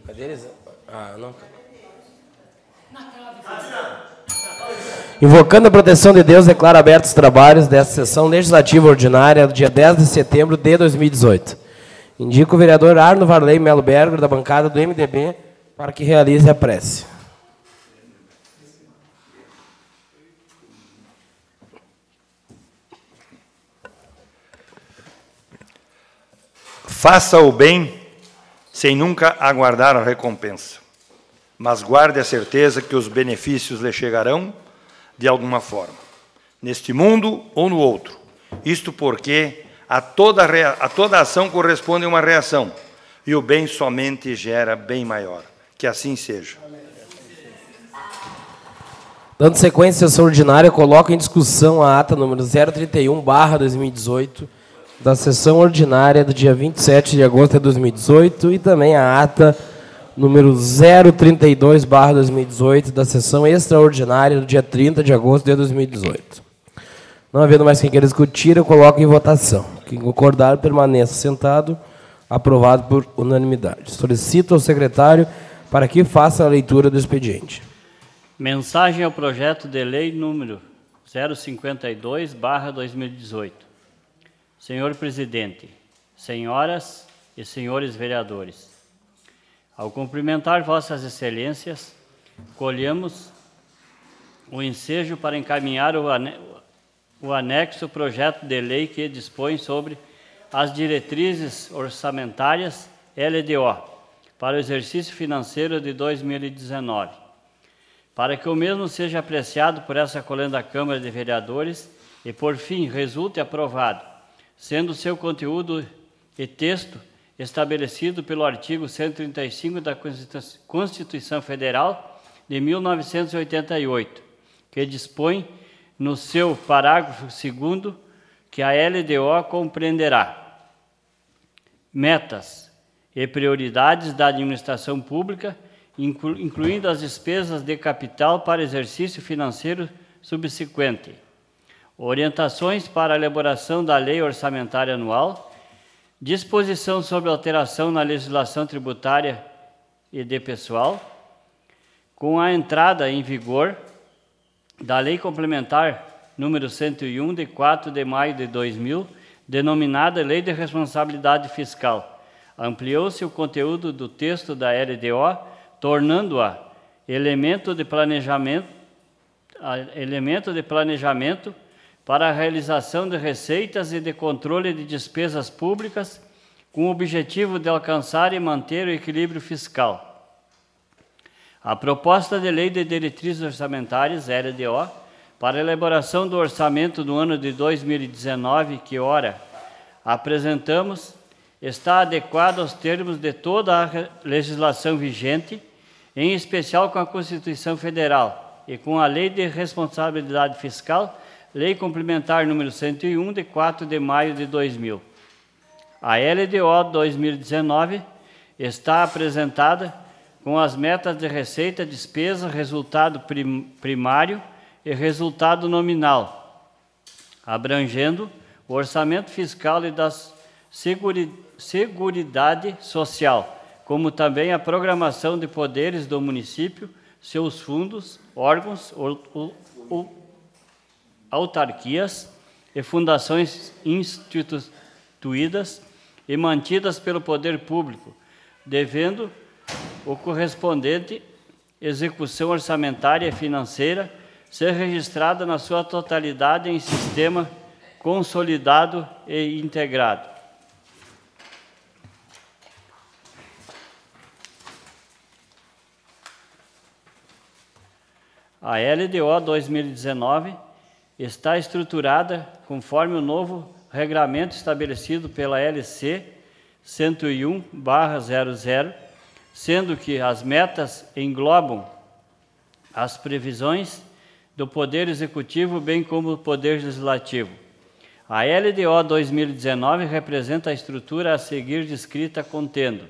Cadê eles? Ah, não. Invocando a proteção de Deus, declaro abertos os trabalhos desta sessão legislativa ordinária do dia 10 de setembro de 2018. Indico o vereador Arno Varley Melo Berger, da bancada do MDB, para que realize a prece. Faça o bem sem nunca aguardar a recompensa, mas guarde a certeza que os benefícios lhe chegarão de alguma forma, neste mundo ou no outro. Isto porque a toda ação corresponde uma reação, e o bem somente gera bem maior. Que assim seja. Dando sequência à sessão ordinária, coloco em discussão a ata número 031/2018, da sessão ordinária do dia 27 de agosto de 2018 e também a ata número 032/2018 da sessão extraordinária do dia 30 de agosto de 2018. Não havendo mais quem queira discutir, eu coloco em votação. Quem concordar, permaneça sentado. Aprovado por unanimidade. Solicito ao secretário para que faça a leitura do expediente. Mensagem ao projeto de lei número 052/2018. Senhor Presidente, senhoras e senhores vereadores, ao cumprimentar Vossas Excelências, colhemos o ensejo para encaminhar o anexo projeto de lei que dispõe sobre as diretrizes orçamentárias LDO para o exercício financeiro de 2019, para que o mesmo seja apreciado por essa colenda Câmara de Vereadores e, por fim, resulte aprovado, sendo seu conteúdo e texto estabelecido pelo artigo 135 da Constituição Federal de 1988, que dispõe no seu parágrafo 2º que a LDO compreenderá metas e prioridades da administração pública, incluindo as despesas de capital para exercício financeiro subsequente, orientações para a elaboração da lei orçamentária anual, disposição sobre alteração na legislação tributária e de pessoal, com a entrada em vigor da Lei Complementar número 101, de 4 de maio de 2000, denominada Lei de Responsabilidade Fiscal. Ampliou-se o conteúdo do texto da LDO, tornando-a elemento de planejamento para a realização de receitas e de controle de despesas públicas, com o objetivo de alcançar e manter o equilíbrio fiscal. A proposta de Lei de Diretrizes Orçamentárias, LDO, para a elaboração do orçamento do ano de 2019, que ora apresentamos, está adequada aos termos de toda a legislação vigente, em especial com a Constituição Federal e com a Lei de Responsabilidade Fiscal, Lei Complementar número 101, de 4 de maio de 2000. A LDO 2019 está apresentada com as metas de receita, despesa, resultado primário e resultado nominal, abrangendo o orçamento fiscal e da Seguridade Social, como também a programação de poderes do município, seus fundos, órgãos, autarquias e fundações instituídas e mantidas pelo poder público, devendo o correspondente execução orçamentária e financeira ser registrada na sua totalidade em sistema consolidado e integrado. A LDO 2019 está estruturada conforme o novo regramento estabelecido pela LC 101/00, sendo que as metas englobam as previsões do Poder Executivo, bem como do Poder Legislativo. A LDO 2019 representa a estrutura a seguir descrita, contendo: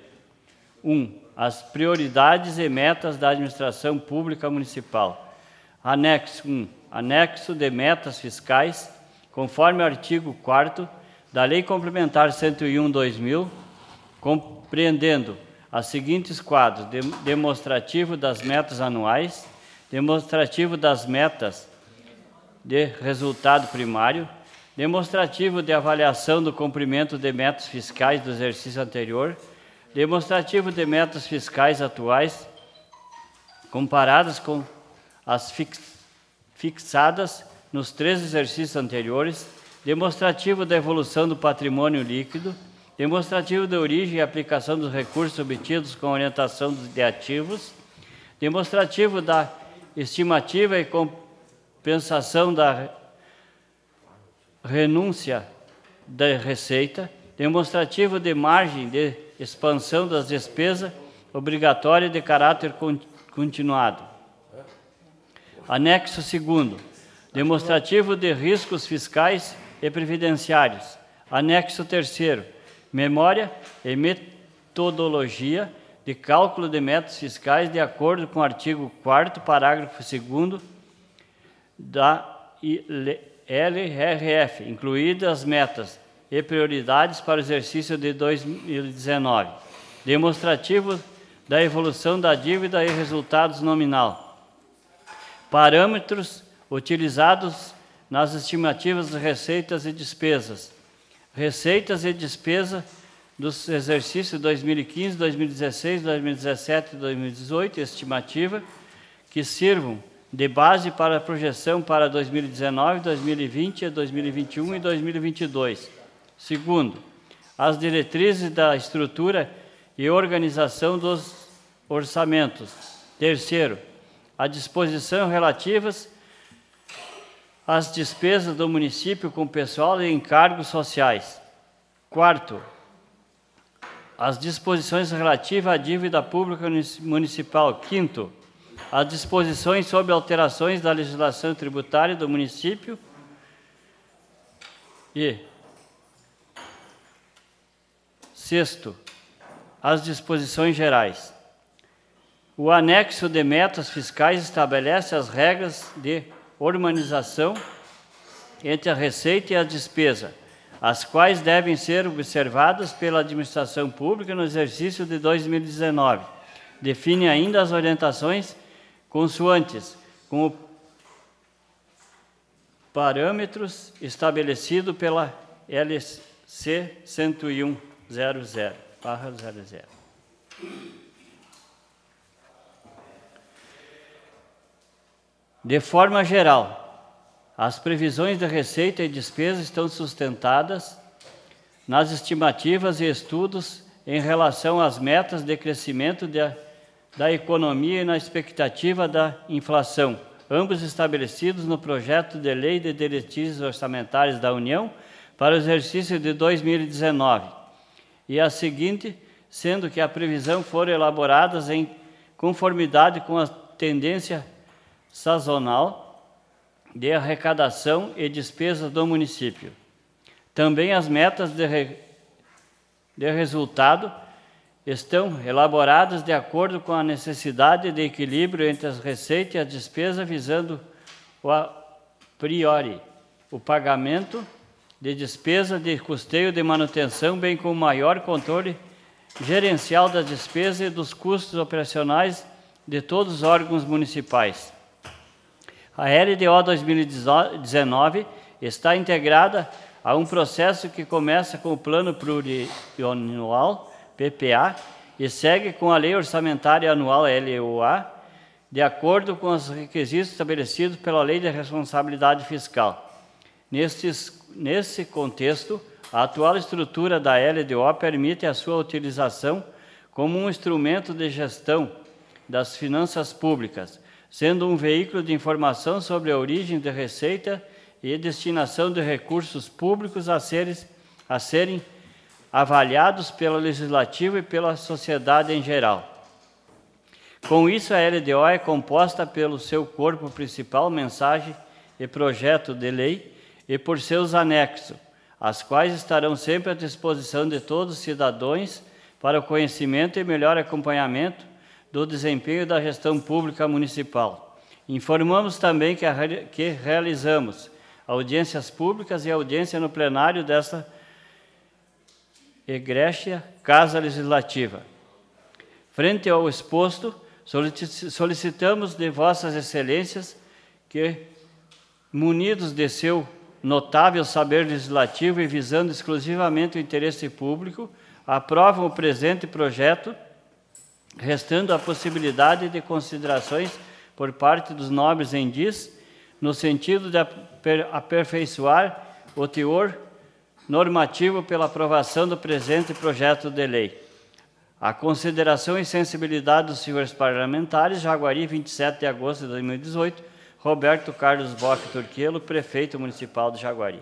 1. As prioridades e metas da administração pública municipal. Anexo 1. Anexo de metas fiscais, conforme o artigo 4º da Lei Complementar 101/2000, compreendendo as seguintes quadros: demonstrativo das metas anuais, demonstrativo das metas de resultado primário, demonstrativo de avaliação do cumprimento de metas fiscais do exercício anterior, demonstrativo de metas fiscais atuais comparadas com as fixadas nos 3 exercícios anteriores, demonstrativo da evolução do patrimônio líquido, demonstrativo da origem e aplicação dos recursos obtidos com orientação de ativos, demonstrativo da estimativa e compensação da renúncia da receita, demonstrativo de margem de expansão das despesas obrigatórias de caráter continuado. Anexo 2º, demonstrativo de riscos fiscais e previdenciários. Anexo 3º, memória e metodologia de cálculo de metas fiscais de acordo com o artigo 4º, parágrafo 2º da LRF, incluídas as metas e prioridades para o exercício de 2019. Demonstrativo da evolução da dívida e resultados nominal. Parâmetros utilizados nas estimativas de receitas e despesas. Receitas e despesas dos exercícios 2015, 2016, 2017 e 2018, estimativa, que sirvam de base para a projeção para 2019, 2020, 2021 e 2022. Segundo, as diretrizes da estrutura e organização dos orçamentos. Terceiro, a disposição relativas às despesas do município com pessoal e encargos sociais. Quarto, as disposições relativas à dívida pública municipal. Quinto, as disposições sobre alterações da legislação tributária do município. E sexto, as disposições gerais. O anexo de metas fiscais estabelece as regras de harmonização entre a receita e a despesa, as quais devem ser observadas pela administração pública no exercício de 2019. Define ainda as orientações consoantes com os parâmetros estabelecidos pela LC 101.00/00. De forma geral, as previsões de receita e despesa estão sustentadas nas estimativas e estudos em relação às metas de crescimento da economia e na expectativa da inflação, ambos estabelecidos no projeto de Lei de Diretrizes Orçamentárias da União para o exercício de 2019, e a seguinte, sendo que a previsão foram elaboradas em conformidade com a tendência sazonal de arrecadação e despesas do município. Também as metas de resultado estão elaboradas de acordo com a necessidade de equilíbrio entre as receitas e as despesas, visando a priori o pagamento de despesa de custeio de manutenção, bem como maior controle gerencial das despesas e dos custos operacionais de todos os órgãos municipais. A LDO 2019 está integrada a um processo que começa com o Plano Plurianual, PPA, e segue com a Lei Orçamentária Anual, LOA, de acordo com os requisitos estabelecidos pela Lei de Responsabilidade Fiscal. Nesse contexto, a atual estrutura da LDO permite a sua utilização como um instrumento de gestão das finanças públicas, sendo um veículo de informação sobre a origem de receita e destinação de recursos públicos a serem avaliados pelo Legislativo e pela sociedade em geral. Com isso, a LDO é composta pelo seu corpo principal, mensagem e projeto de lei, e por seus anexos, as quais estarão sempre à disposição de todos os cidadãos para o conhecimento e melhor acompanhamento do desempenho da gestão pública municipal. Informamos também que realizamos audiências públicas e audiência no plenário desta egrégia Casa Legislativa. Frente ao exposto, solicitamos de Vossas Excelências que, munidos de seu notável saber legislativo e visando exclusivamente o interesse público, aprovam o presente projeto, restando a possibilidade de considerações por parte dos nobres endis, no sentido de aperfeiçoar o teor normativo pela aprovação do presente projeto de lei. A consideração e sensibilidade dos senhores parlamentares, Jaguari, 27 de agosto de 2018, Roberto Carlos Bock Turquelo, Prefeito Municipal de Jaguari.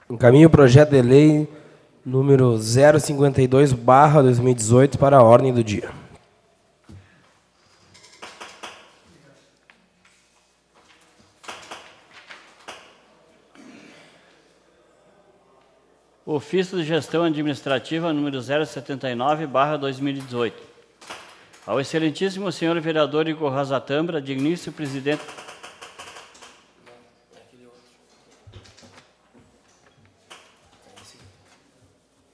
Encaminho o projeto de lei número 052/2018 para a ordem do dia. Ofício de Gestão Administrativa número 079/2018. Ao excelentíssimo senhor vereador Igor Rosa Tâmara, digníssimo presidente...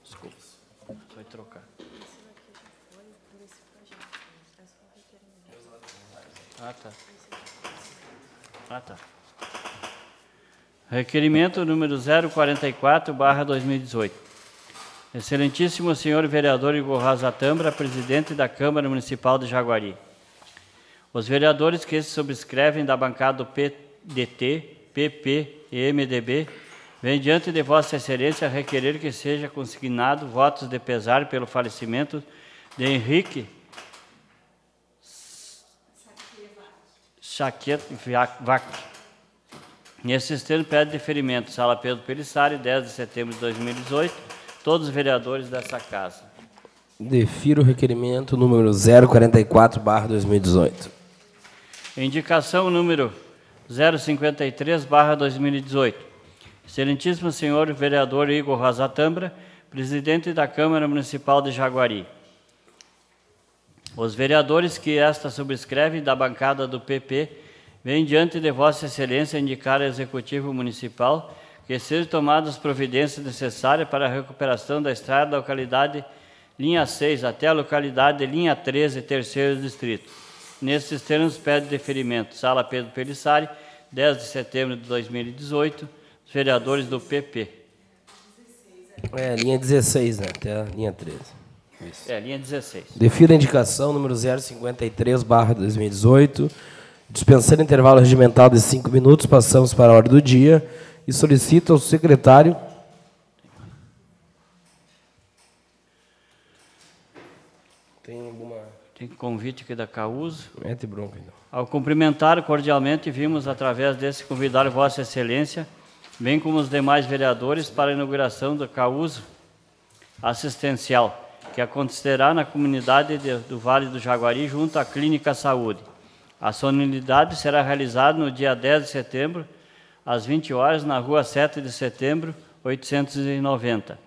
Desculpa, vai trocar. Ah, tá. Requerimento número 044/2018. Excelentíssimo senhor vereador Igor Rosa Tâmara, presidente da Câmara Municipal de Jaguari. Os vereadores que se subscrevem da bancada do PDT, PP e MDB, vêm diante de Vossa Excelência requerer que seja consignado votos de pesar pelo falecimento de Henrique Chaquet Vac. Nesses termos, pede deferimento. Sala Pedro Pelissari, 10 de setembro de 2018. Todos os vereadores dessa casa. Defiro o requerimento número 044/2018. Indicação número 053/2018. Excelentíssimo senhor vereador Igor Rosa Tâmara, presidente da Câmara Municipal de Jaguari. Os vereadores que esta subscrevem da bancada do PP vem diante de Vossa Excelência indicar ao Executivo Municipal que sejam tomadas providências necessárias para a recuperação da estrada da localidade linha 6 até a localidade linha 13, terceiro distrito. Nesses termos, pede deferimento. Sala Pedro Pelissari, 10 de setembro de 2018, os vereadores do PP. Linha 16, né? Até a linha 13. Isso. Linha 16. Defiro a indicação número 053/2018. Dispensando intervalo regimental de 5 minutos, passamos para a ordem do dia e solicito ao secretário... Tem convite aqui da CAUSO. Mete bronca, então. Ao cumprimentar cordialmente, vimos, através desse, convidar Vossa Excelência, bem como os demais vereadores, para a inauguração da CAUSO assistencial, que acontecerá na comunidade do Vale do Jaguari, junto à Clínica Saúde. A solenidade será realizada no dia 10 de setembro, às 20 horas, na rua 7 de setembro, 890.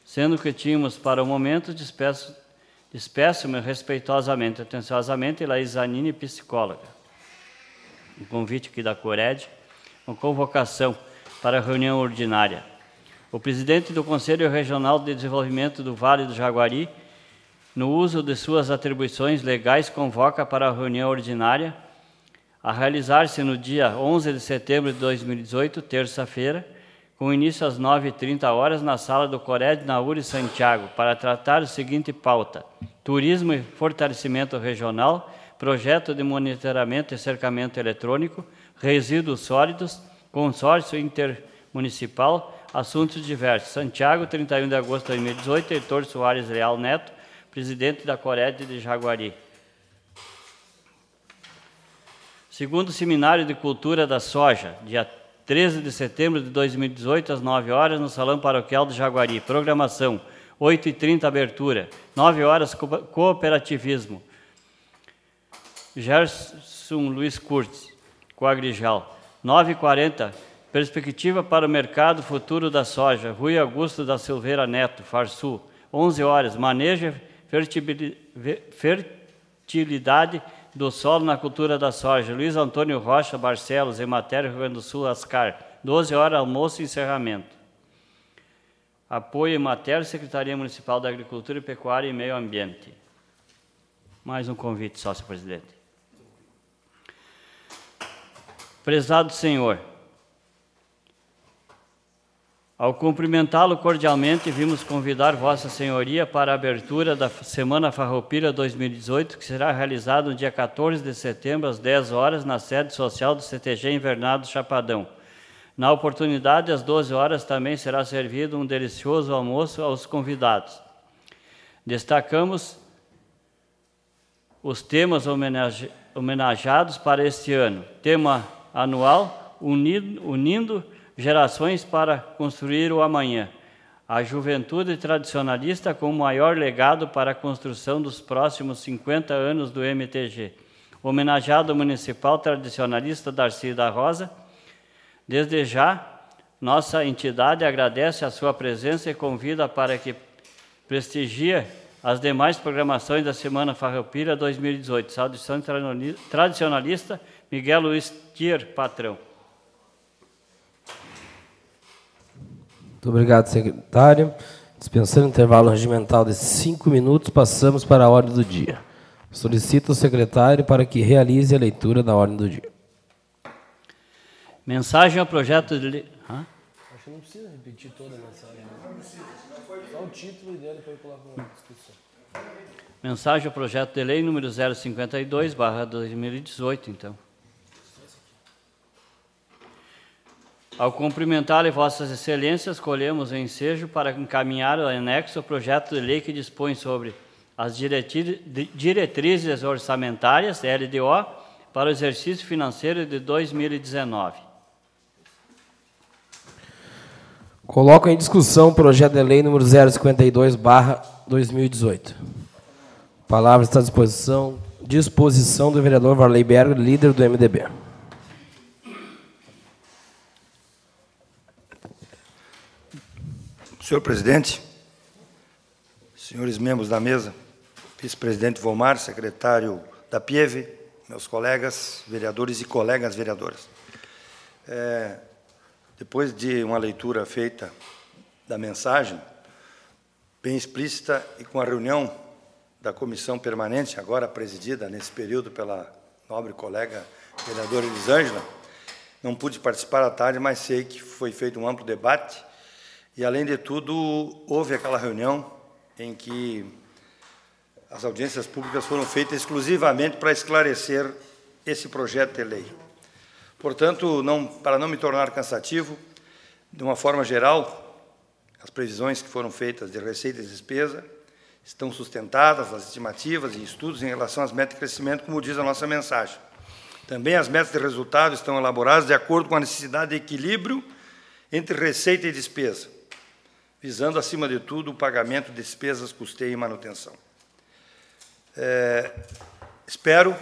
Sendo que tínhamos, para o momento, despeço-me respeitosamente, atenciosamente, Laís Zanini, psicóloga. Um convite aqui da Cored, uma convocação para a reunião ordinária. O presidente do Conselho Regional de Desenvolvimento do Vale do Jaguari, no uso de suas atribuições legais, convoca para a reunião ordinária a realizar-se no dia 11 de setembro de 2018, terça-feira, com início às 9h30, na sala do Cored, na URI Santiago, para tratar o seguinte pauta: turismo e fortalecimento regional, projeto de monitoramento e cercamento eletrônico, resíduos sólidos, consórcio intermunicipal, assuntos diversos. Santiago, 31 de agosto de 2018, Heitor Soares Leal Neto, presidente da Cored de Jaguari. Segundo Seminário de Cultura da Soja, dia 13 de setembro de 2018, às 9 horas, no Salão Paroquial de Jaguari. Programação, 8h30, abertura. 9 horas, cooperativismo. Gerson Luiz Curtis, Coagrijal. 9h40, perspectiva para o mercado futuro da soja. Rui Augusto da Silveira Neto, Farsul. 11 horas, manejo fertilidade do solo na cultura da soja. Luiz Antônio Rocha Barcelos, Emater, Rio Grande do Sul, Ascar. 12 horas, almoço e encerramento. Apoio Emater, Secretaria Municipal da Agricultura, Pecuária e Meio Ambiente. Mais um convite, sócio presidente. Prezado senhor, ao cumprimentá-lo cordialmente, vimos convidar Vossa Senhoria para a abertura da Semana Farroupilha 2018, que será realizada no dia 14 de setembro, às 10 horas, na sede social do CTG Invernado Chapadão. Na oportunidade, às 12 horas, também será servido um delicioso almoço aos convidados. Destacamos os temas homenageados para este ano. Tema anual, unindo gerações para construir o amanhã. A juventude tradicionalista com o maior legado para a construção dos próximos 50 anos do MTG. Homenageado municipal tradicionalista Darcy da Rosa. Desde já, nossa entidade agradece a sua presença e convida para que prestigie as demais programações da Semana Farroupilha 2018. Saudação tradicionalista, Miguel Luiz Tier, patrão. Muito obrigado, secretário. Dispensando o intervalo regimental de 5 minutos, passamos para a ordem do dia. Solicito ao secretário para que realize a leitura da ordem do dia. Mensagem ao projeto de lei... Acho que não precisa repetir toda a mensagem. Não precisa. Só o título e dele depois coloca uma discussão. Mensagem ao projeto de lei número 052/2018, então. Ao cumprimentar Vossas Excelências, colhemos o ensejo para encaminhar o anexo ao projeto de lei que dispõe sobre as diretrizes orçamentárias, LDO, para o exercício financeiro de 2019. Coloco em discussão o projeto de lei número 052/2018. A palavra está à disposição do vereador Varley Berger, líder do MDB. Senhor presidente, senhores membros da mesa, vice-presidente Volmar, secretário da PIEV, meus colegas vereadores e colegas vereadoras. Depois de uma leitura feita da mensagem, bem explícita, e com a reunião da comissão permanente, agora presidida nesse período pela nobre colega vereadora Elisângela, não pude participar à tarde, mas sei que foi feito um amplo debate, e, além de tudo, houve aquela reunião em que as audiências públicas foram feitas exclusivamente para esclarecer esse projeto de lei. Portanto, para não me tornar cansativo, de uma forma geral, as previsões que foram feitas de receita e despesa estão sustentadas nas estimativas e estudos em relação às metas de crescimento, como diz a nossa mensagem. Também as metas de resultado estão elaboradas de acordo com a necessidade de equilíbrio entre receita e despesa, visando, acima de tudo, o pagamento de despesas, custeio e manutenção. Espero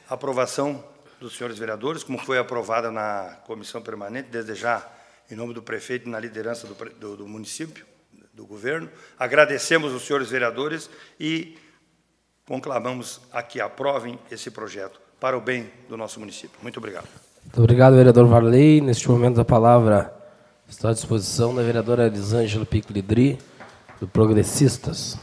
a aprovação dos senhores vereadores, como foi aprovada na comissão permanente, desde já, em nome do prefeito e na liderança do município, do governo. Agradecemos os senhores vereadores e conclamamos a que aprovem esse projeto para o bem do nosso município. Muito obrigado. Muito obrigado, vereador Varley. Neste momento, a palavra está à disposição da vereadora Elisângela Piccoli-Dri, do Progressistas.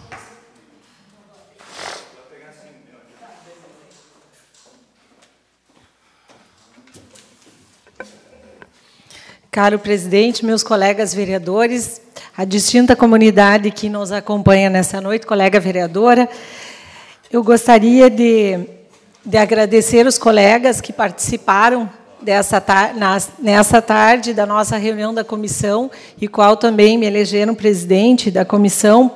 Caro presidente, meus colegas vereadores, a distinta comunidade que nos acompanha nessa noite, colega vereadora, eu gostaria de agradecer os colegas que participaram nessa tarde da nossa reunião da comissão, e qual também me elegeram presidente da comissão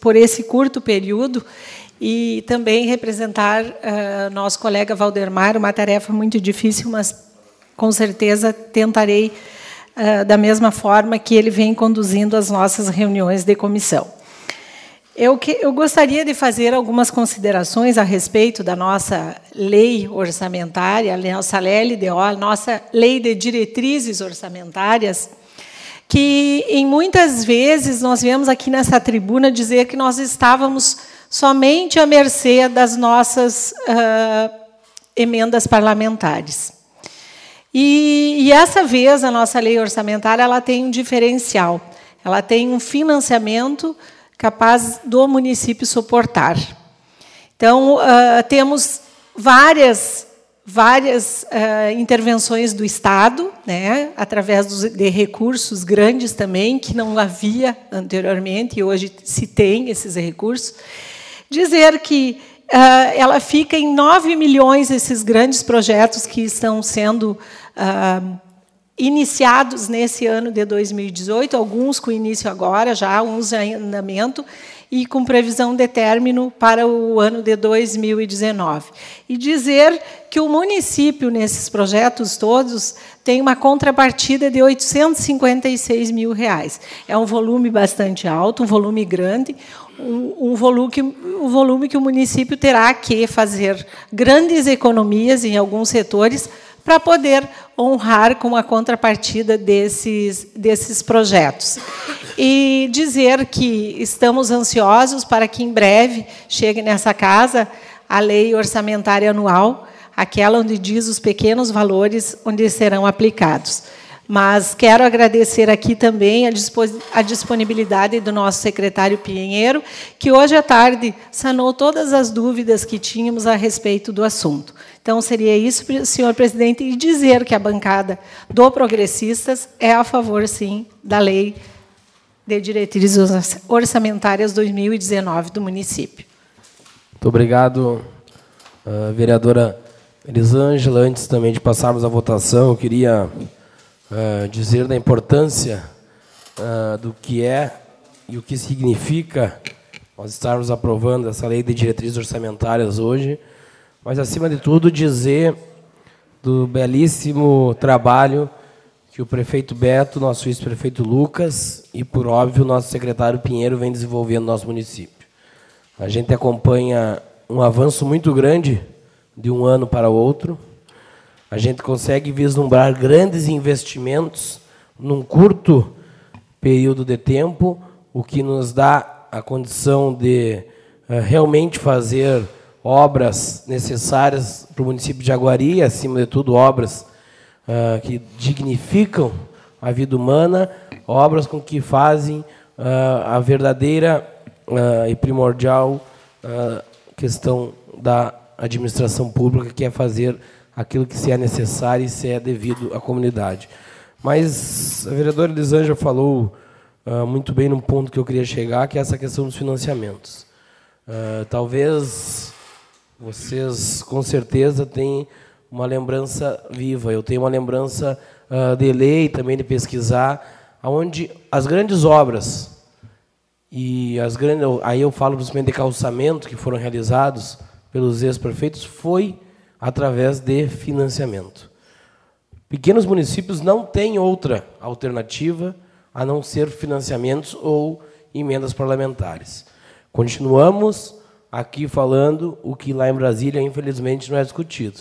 por esse curto período, e também representar nosso colega Valdemar, uma tarefa muito difícil, mas com certeza tentarei da mesma forma que ele vem conduzindo as nossas reuniões de comissão. Eu gostaria de fazer algumas considerações a respeito da nossa lei orçamentária, a nossa LDO, a nossa lei de diretrizes orçamentárias, que, em muitas vezes, nós viemos aqui nessa tribuna dizer que nós estávamos somente à mercê das nossas emendas parlamentares. E essa vez, a nossa lei orçamentária ela tem um diferencial. ela tem um financiamento capaz do município suportar. Então, temos várias intervenções do Estado, né, através de recursos grandes também, que não havia anteriormente, e hoje se tem esses recursos. Dizer que ela fica em 9 milhões, esses grandes projetos que estão sendo iniciados nesse ano de 2018, alguns com início agora, já uns em andamento, e com previsão de término para o ano de 2019. E dizer que o município, nesses projetos todos, tem uma contrapartida de R$ 856 mil. É um volume bastante alto, um volume grande, um volume que o município terá que fazer grandes economias em alguns setores para poder honrar com a contrapartida desses projetos. E dizer que estamos ansiosos para que, em breve, chegue nessa casa a lei orçamentária anual, aquela onde diz os pequenos valores onde serão aplicados. Mas quero agradecer aqui também a disponibilidade do nosso secretário Pinheiro, que hoje à tarde sanou todas as dúvidas que tínhamos a respeito do assunto. Então, seria isso, senhor presidente, e dizer que a bancada do Progressistas é a favor, sim, da Lei de Diretrizes Orçamentárias 2019 do município. Muito obrigado, vereadora Elisângela. Antes também de passarmos à votação, eu queria dizer da importância do que é e o que significa nós estarmos aprovando essa Lei de Diretrizes Orçamentárias hoje, mas, acima de tudo, dizer do belíssimo trabalho que o prefeito Beto, nosso vice-prefeito Lucas e, por óbvio, o nosso secretário Pinheiro vem desenvolvendo no nosso município. A gente acompanha um avanço muito grande de um ano para o outro. A gente consegue vislumbrar grandes investimentos num curto período de tempo, o que nos dá a condição de realmente fazer obras necessárias para o município de Jaguari, acima de tudo, obras que dignificam a vida humana, obras com que fazem a verdadeira e primordial questão da administração pública, que é fazer aquilo que se é necessário e se é devido à comunidade. Mas a vereadora Elisângela falou muito bem num ponto que eu queria chegar, que é essa questão dos financiamentos. Talvez vocês, com certeza, têm uma lembrança viva. Eu tenho uma lembrança de ler e também de pesquisar, onde as grandes obras, e aí eu falo principalmente de calçamento, que foram realizados pelos ex-prefeitos, foi através de financiamento. Pequenos municípios não têm outra alternativa a não ser financiamentos ou emendas parlamentares. Continuamos aqui falando o que lá em Brasília, infelizmente, não é discutido,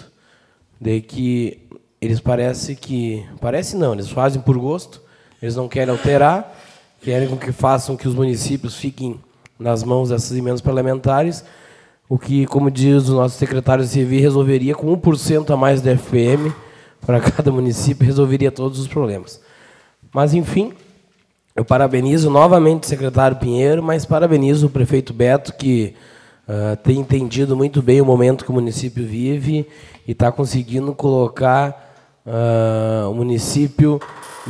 de que eles eles fazem por gosto, eles não querem alterar, querem que façam que os municípios fiquem nas mãos dessas emendas parlamentares, o que, como diz o nosso secretário de CIVI, resolveria com 1% a mais da FPM para cada município, resolveria todos os problemas. Mas, enfim, eu parabenizo novamente o secretário Pinheiro, mas parabenizo o prefeito Beto, que tem entendido muito bem o momento que o município vive e está conseguindo colocar o município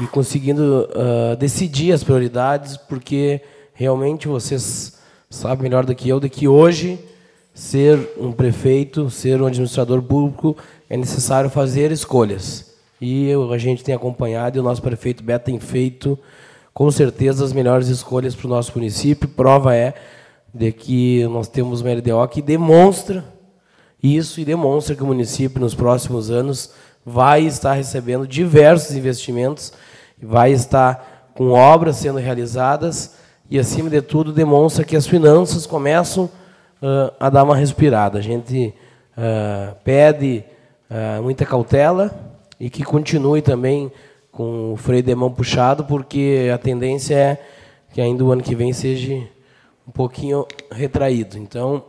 e conseguindo decidir as prioridades, porque realmente vocês sabem melhor do que eu, de que hoje ser um prefeito, ser um administrador público, é necessário fazer escolhas. E a gente tem acompanhado, e o nosso prefeito Beto tem feito, com certeza, as melhores escolhas para o nosso município. Prova é de que nós temos uma LDO que demonstra isso e demonstra que o município, nos próximos anos, vai estar recebendo diversos investimentos, vai estar com obras sendo realizadas e, acima de tudo, demonstra que as finanças começam a dar uma respirada. A gente pede muita cautela e que continue também com o freio de mão puxado, porque a tendência é que ainda o ano que vem seja um pouquinho retraído. Então,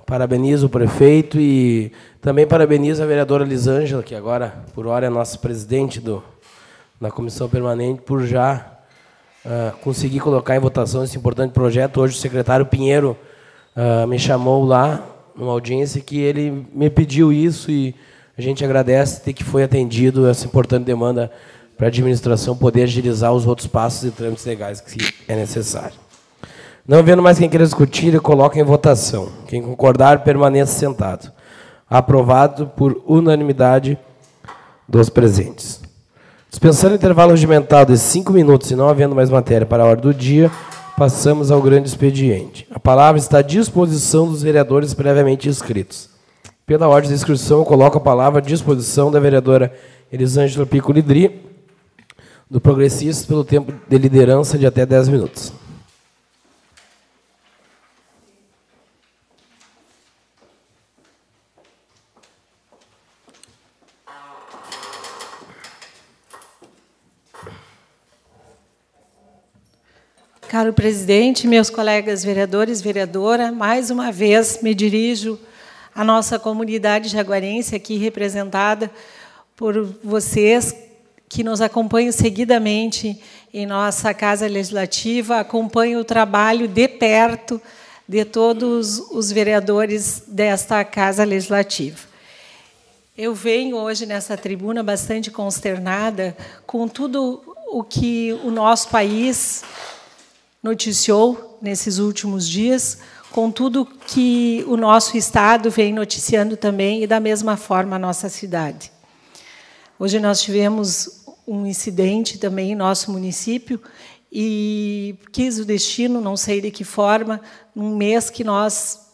parabenizo o prefeito e também parabenizo a vereadora Elisângela, que agora, por hora, é nossa presidente da Comissão Permanente, por já conseguir colocar em votação esse importante projeto. Hoje o secretário Pinheiro me chamou lá, numa audiência, que ele me pediu isso e a gente agradece que foi atendido essa importante demanda para a administração poder agilizar os outros passos e trâmites legais que é necessário. Não havendo mais quem queira discutir, eu coloco em votação. Quem concordar, permaneça sentado. Aprovado por unanimidade dos presentes. Dispensando o intervalo regimental de 5 minutos e não havendo mais matéria para a ordem do dia, passamos ao grande expediente. A palavra está à disposição dos vereadores previamente inscritos. Pela ordem de inscrição, eu coloco a palavra à disposição da vereadora Elisângela Pico Lidri, do Progressistas, pelo tempo de liderança de até 10 minutos. Caro presidente, meus colegas vereadores, vereadora, mais uma vez me dirijo à nossa comunidade jaguarense, aqui representada por vocês, que nos acompanham seguidamente em nossa Casa Legislativa, acompanham o trabalho de perto de todos os vereadores desta Casa Legislativa. Eu venho hoje nessa tribuna bastante consternada com tudo o que o nosso país noticiou nesses últimos dias, com tudo que o nosso Estado vem noticiando também, e da mesma forma a nossa cidade. Hoje nós tivemos um incidente também em nosso município e quis o destino, não sei de que forma, num mês que nós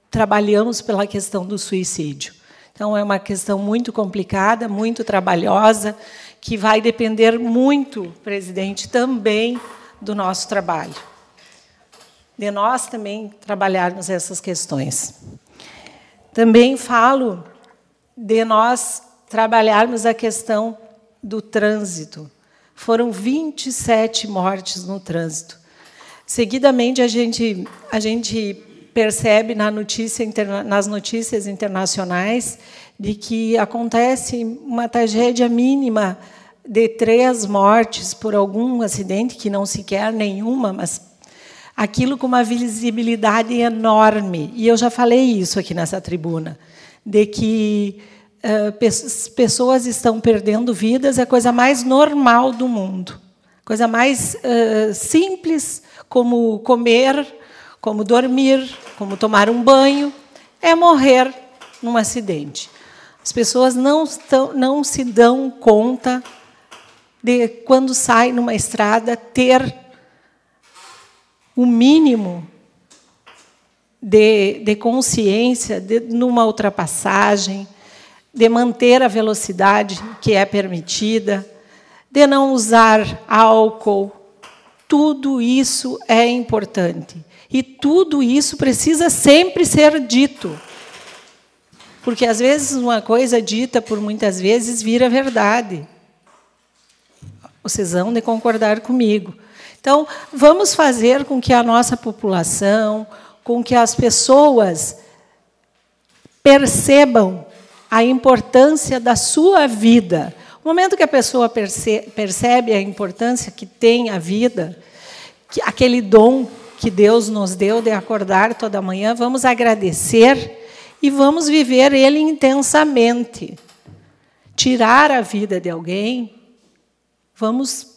trabalhamos pela questão do suicídio. Então, é uma questão muito complicada, muito trabalhosa, que vai depender muito, presidente, também do nosso trabalho. De nós também trabalharmos essas questões. Também falo de nós trabalharmos a questão do trânsito. Foram 27 mortes no trânsito. Seguidamente, a gente percebe nas notícias internacionais de que acontece uma tragédia mínima de 3 mortes por algum acidente, que não se quer nenhuma, mas aquilo com uma visibilidade enorme. E eu já falei isso aqui nessa tribuna, de que pessoas estão perdendo vidas, é a coisa mais normal do mundo. Coisa mais simples, como comer, como dormir, como tomar um banho, é morrer num acidente. As pessoas não se dão conta de, quando sai numa estrada, ter o mínimo de consciência numa ultrapassagem, de manter a velocidade que é permitida, de não usar álcool. Tudo isso é importante. E tudo isso precisa sempre ser dito. Porque, às vezes, uma coisa dita por muitas vezes vira verdade. Vocês vão de concordar comigo. Então, vamos fazer com que a nossa população, com que as pessoas percebam a importância da sua vida. No momento que a pessoa percebe a importância que tem a vida, que aquele dom que Deus nos deu de acordar toda manhã, vamos agradecer e vamos viver ele intensamente. Tirar a vida de alguém, vamos,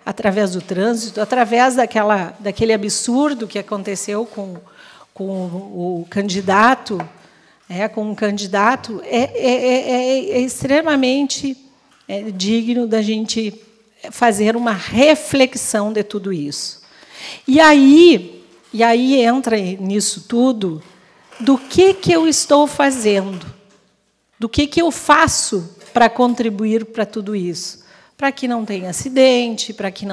através do trânsito, através daquele absurdo que aconteceu com o candidato, é extremamente digno da gente fazer uma reflexão de tudo isso. E aí entra nisso tudo do que eu estou fazendo, do que eu faço para contribuir para tudo isso, para que não tenha acidente, para que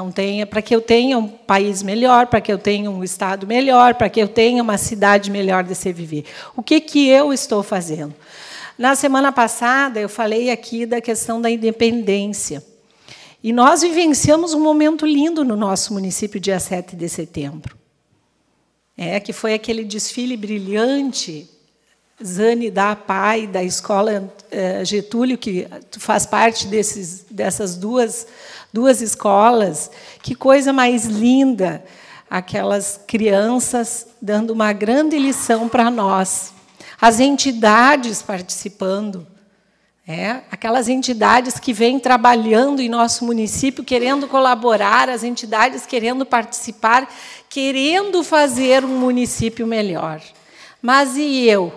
eu tenha um país melhor, para que eu tenha um estado melhor, para que eu tenha uma cidade melhor de se viver. O que eu estou fazendo? Na semana passada, eu falei aqui da questão da independência. E nós vivenciamos um momento lindo no nosso município, dia 7 de setembro. Que foi aquele desfile brilhante Zane da PAI, da Escola Getúlio, que faz parte dessas duas escolas. Que coisa mais linda, aquelas crianças dando uma grande lição para nós. As entidades participando, aquelas entidades que vêm trabalhando em nosso município, querendo colaborar, as entidades querendo participar, querendo fazer um município melhor. Mas e eu?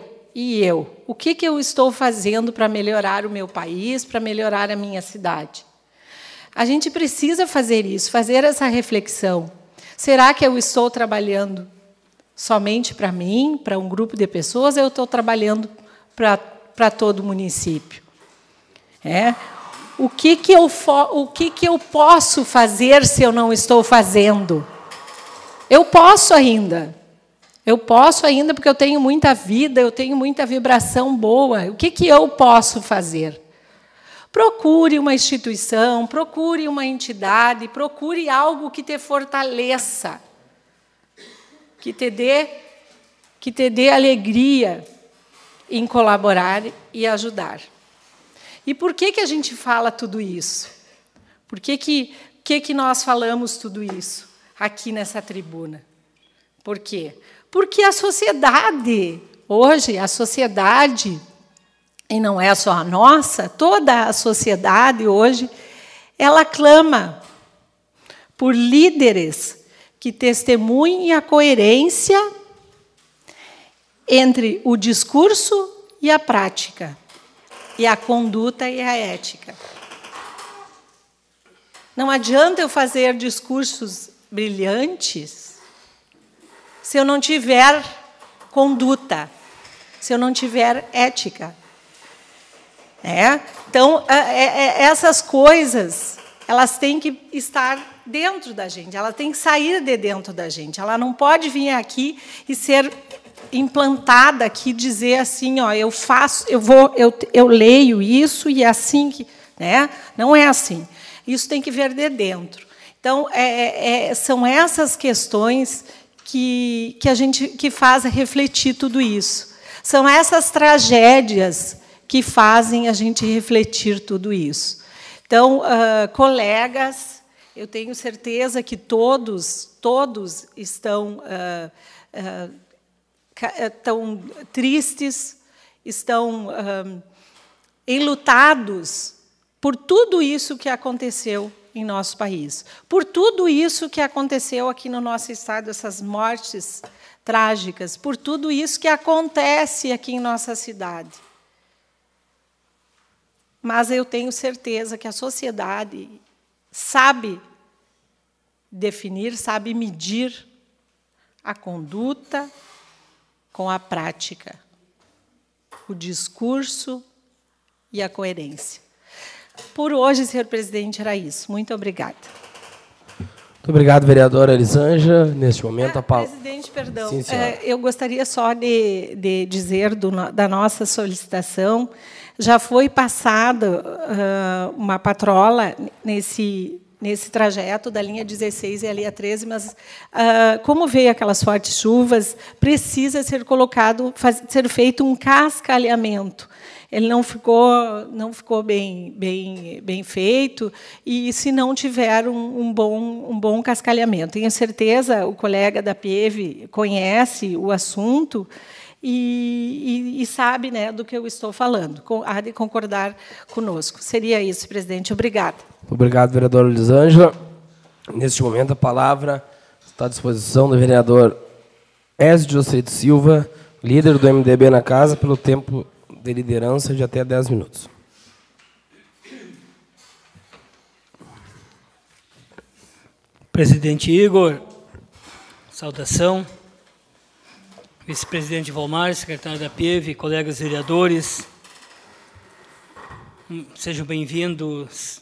O que eu estou fazendo para melhorar o meu país, para melhorar a minha cidade? A gente precisa fazer isso, fazer essa reflexão. Será que eu estou trabalhando somente para mim, para um grupo de pessoas, ou eu estou trabalhando para todo o município? O que eu posso fazer se eu não estou fazendo? Eu posso ainda. Porque eu tenho muita vida, eu tenho muita vibração boa. O que eu posso fazer? Procure uma instituição, procure uma entidade, procure algo que te fortaleça, que te dê alegria em colaborar e ajudar. E por que a gente fala tudo isso? Por que nós falamos tudo isso aqui nessa tribuna? Por quê? Porque a sociedade, hoje, e não é só a nossa, toda a sociedade hoje, ela clama por líderes que testemunhem a coerência entre o discurso e a prática, e a conduta e a ética. Não adianta eu fazer discursos brilhantes se eu não tiver conduta, se eu não tiver ética. Então, essas coisas, elas têm que estar dentro da gente, elas têm que sair de dentro da gente. Ela não pode vir aqui e ser implantada aqui, dizer assim, eu leio isso e é assim que, Não é assim. Isso tem que vir de dentro. Então, são essas questões que faz refletir tudo isso. São essas tragédias que fazem a gente refletir tudo isso. Então, colegas, eu tenho certeza que todos estão tristes, estão enlutados por tudo isso que aconteceu em nosso país, por tudo isso que aconteceu aqui no nosso estado, essas mortes trágicas, por tudo isso que acontece aqui em nossa cidade. Mas eu tenho certeza que a sociedade sabe definir, sabe medir a conduta com a prática, o discurso e a coerência. Por hoje, senhor presidente, era isso. Muito obrigada. Muito obrigado, vereadora Elisângela. Neste momento, a palavra... Presidente, perdão. Sim, eu gostaria só de dizer da nossa solicitação. Já foi passada uma patrola nesse trajeto da linha 16 e a linha 13, mas, como veio aquelas fortes chuvas, precisa ser ser feito um cascalhamento. Ele não ficou bem feito, e se não tiver um bom cascalhamento. Tenho certeza, o colega da PIEV conhece o assunto e sabe, do que eu estou falando. Há de concordar conosco. Seria isso, presidente. Obrigada. Obrigado, vereadora Elisângela. Neste momento, a palavra está à disposição do vereador Ézio José de Silva, líder do MDB na casa, pelo tempo de liderança de até 10 minutos. Presidente Igor, saudação. Vice-presidente Valmar, secretário da PIEV, colegas vereadores, sejam bem-vindos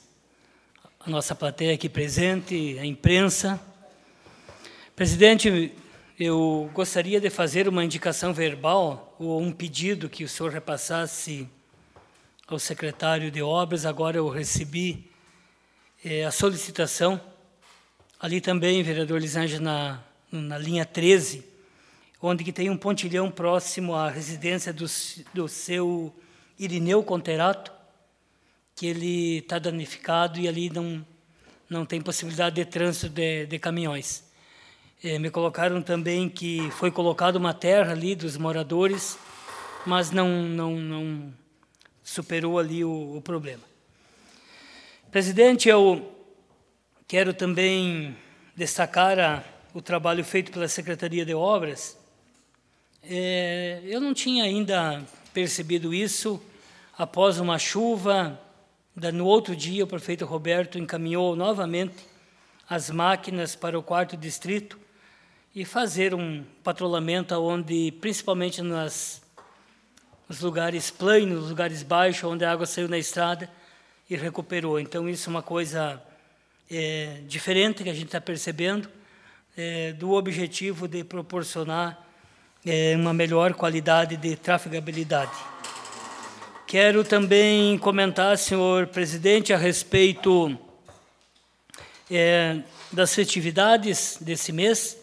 à nossa plateia aqui presente, à imprensa. Presidente, eu gostaria de fazer uma indicação verbal ou um pedido que o senhor repassasse ao secretário de Obras. Agora eu recebi a solicitação. Ali também, vereador Elisângela, na linha 13, onde que tem um pontilhão próximo à residência do seu Irineu Conterato, que ele está danificado e ali não tem possibilidade de trânsito de caminhões. Me colocaram também que foi colocada uma terra ali dos moradores, mas não superou ali o problema. Presidente, eu quero também destacar o trabalho feito pela Secretaria de Obras. Eu não tinha ainda percebido isso. Após uma chuva, no outro dia, o prefeito Roberto encaminhou novamente as máquinas para o 4º distrito e fazer um patrulhamento onde, principalmente nos lugares planos, nos lugares baixos, onde a água saiu na estrada e recuperou. Então, isso é uma coisa diferente que a gente está percebendo, do objetivo de proporcionar uma melhor qualidade de trafegabilidade. Quero também comentar, senhor presidente, a respeito das festividades desse mês.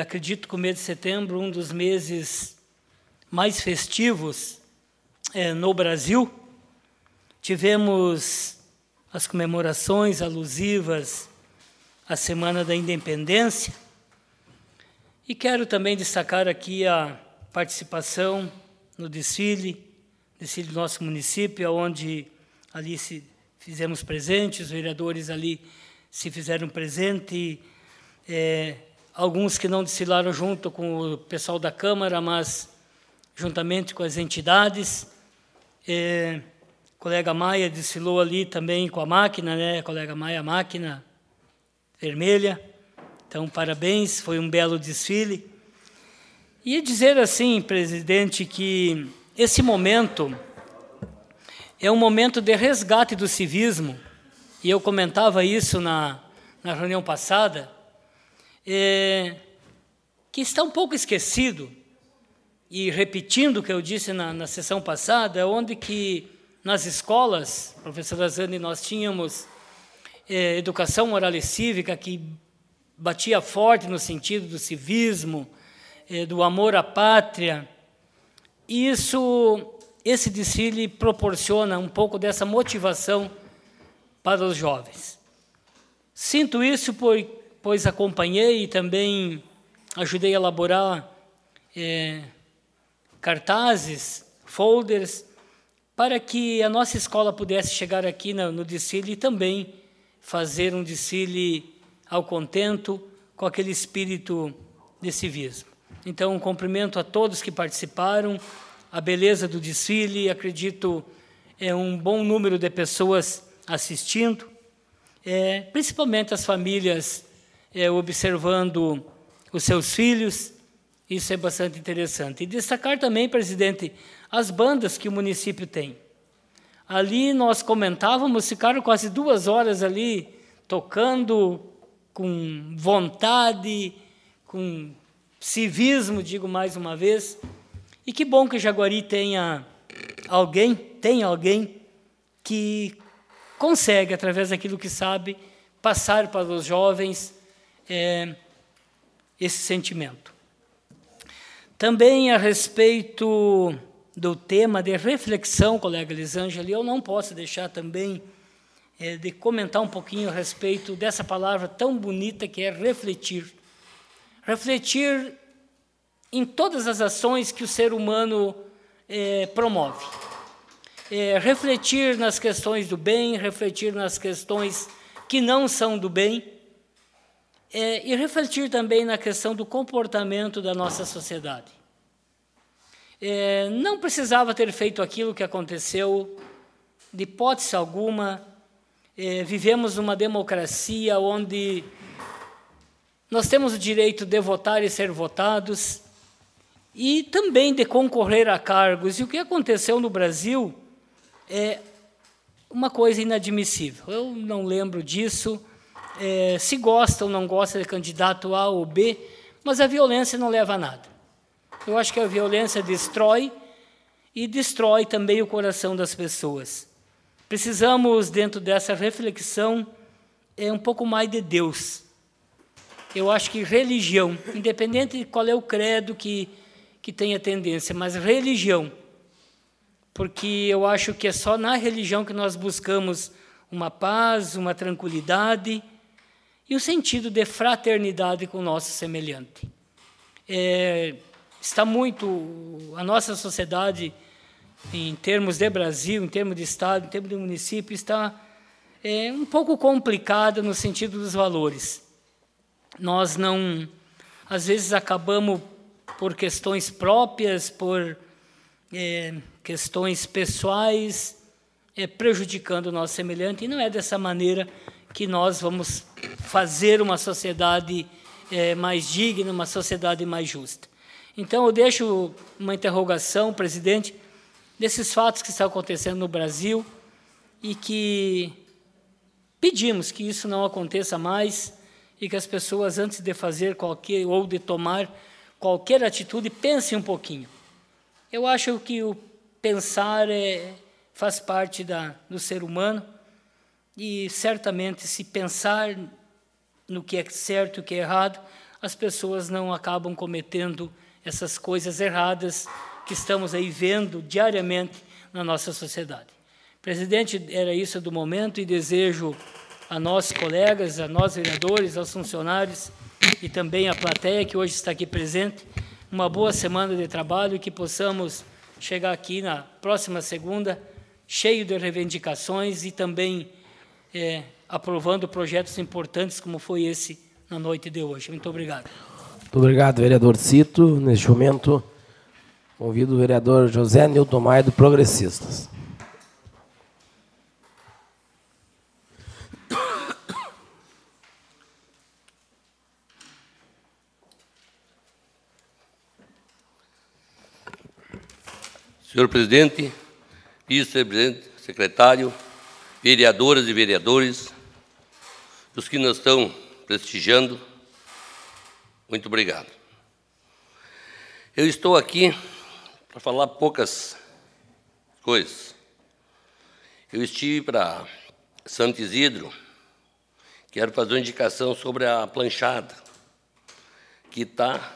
Acredito que o mês de setembro, um dos meses mais festivos no Brasil. Tivemos as comemorações alusivas à Semana da Independência. E quero também destacar aqui a participação no desfile do nosso município, onde ali se fizemos presentes, os vereadores ali se fizeram presente, alguns que não desfilaram junto com o pessoal da Câmara, mas juntamente com as entidades. O colega Maia desfilou ali também com a máquina, né? Colega Maia, a máquina vermelha. Então, parabéns, foi um belo desfile. E dizer assim, presidente, que esse momento é um momento de resgate do civismo, e eu comentava isso na reunião passada, que está um pouco esquecido, e repetindo o que eu disse na sessão passada, onde que nas escolas, professora Zane, nós tínhamos educação moral e cívica que batia forte no sentido do civismo, do amor à pátria. E esse desfile proporciona um pouco dessa motivação para os jovens. Sinto isso, pois acompanhei e também ajudei a elaborar cartazes, folders, para que a nossa escola pudesse chegar aqui no desfile e também fazer um desfile ao contento, com aquele espírito de civismo. Então, um cumprimento a todos que participaram, a beleza do desfile, acredito, um bom número de pessoas assistindo, principalmente as famílias observando os seus filhos, isso é bastante interessante. E destacar também, presidente, as bandas que o município tem. Ali nós comentávamos, ficaram quase 2 horas ali, tocando com vontade, com civismo, digo mais uma vez. E que bom que Jaguari tem alguém que consegue, através daquilo que sabe, passar para os jovens esse sentimento. Também a respeito do tema de reflexão, colega Elisângela, eu não posso deixar também de comentar um pouquinho a respeito dessa palavra tão bonita que é refletir. Refletir em todas as ações que o ser humano promove. Refletir nas questões do bem, refletir nas questões que não são do bem, e refletir também na questão do comportamento da nossa sociedade. Não precisava ter feito aquilo que aconteceu, de hipótese alguma. Vivemos numa democracia onde nós temos o direito de votar e ser votados, e também de concorrer a cargos. E o que aconteceu no Brasil é uma coisa inadmissível. Eu não lembro disso, se gosta ou não gosta de candidato A ou B, mas a violência não leva a nada. Eu acho que a violência destrói, e destrói também o coração das pessoas. Precisamos, dentro dessa reflexão, um pouco mais de Deus. eu acho que religião, independente de qual é o credo que tem a tendência, mas religião, porque eu acho que é só na religião que nós buscamos uma paz, uma tranquilidade e o sentido de fraternidade com o nosso semelhante. Está muito, a nossa sociedade, em termos de Brasil, em termos de Estado, em termos de município, está um pouco complicada no sentido dos valores. Nós não, às vezes, acabamos por questões próprias, por questões pessoais, prejudicando o nosso semelhante, e não é dessa maneira que nós vamos fazer uma sociedade mais digna, uma sociedade mais justa. Então, eu deixo uma interrogação, presidente, desses fatos que estão acontecendo no Brasil e que pedimos que isso não aconteça mais e que as pessoas, antes de fazer qualquer ou de tomar qualquer atitude, pensem um pouquinho. Eu acho que o pensar faz parte do ser humano e, certamente, se pensar no que é certo e o que é errado, as pessoas não acabam cometendo essas coisas erradas que estamos aí vendo diariamente na nossa sociedade. Presidente, era isso do momento e desejo a nós colegas, a nós vereadores, aos funcionários e também à plateia que hoje está aqui presente, uma boa semana de trabalho e que possamos chegar aqui na próxima segunda cheio de reivindicações e também aprovando projetos importantes como foi esse na noite de hoje. Muito obrigado. Muito obrigado, vereador Cito. Neste momento, convido o vereador José Nilton Maia, do Progressistas. Senhor presidente, vice-presidente, secretário, vereadoras e vereadores, os que nos estão prestigiando, muito obrigado. Eu estou aqui para falar poucas coisas. Eu estive para Santo Isidro, quero fazer uma indicação sobre a planchada, que está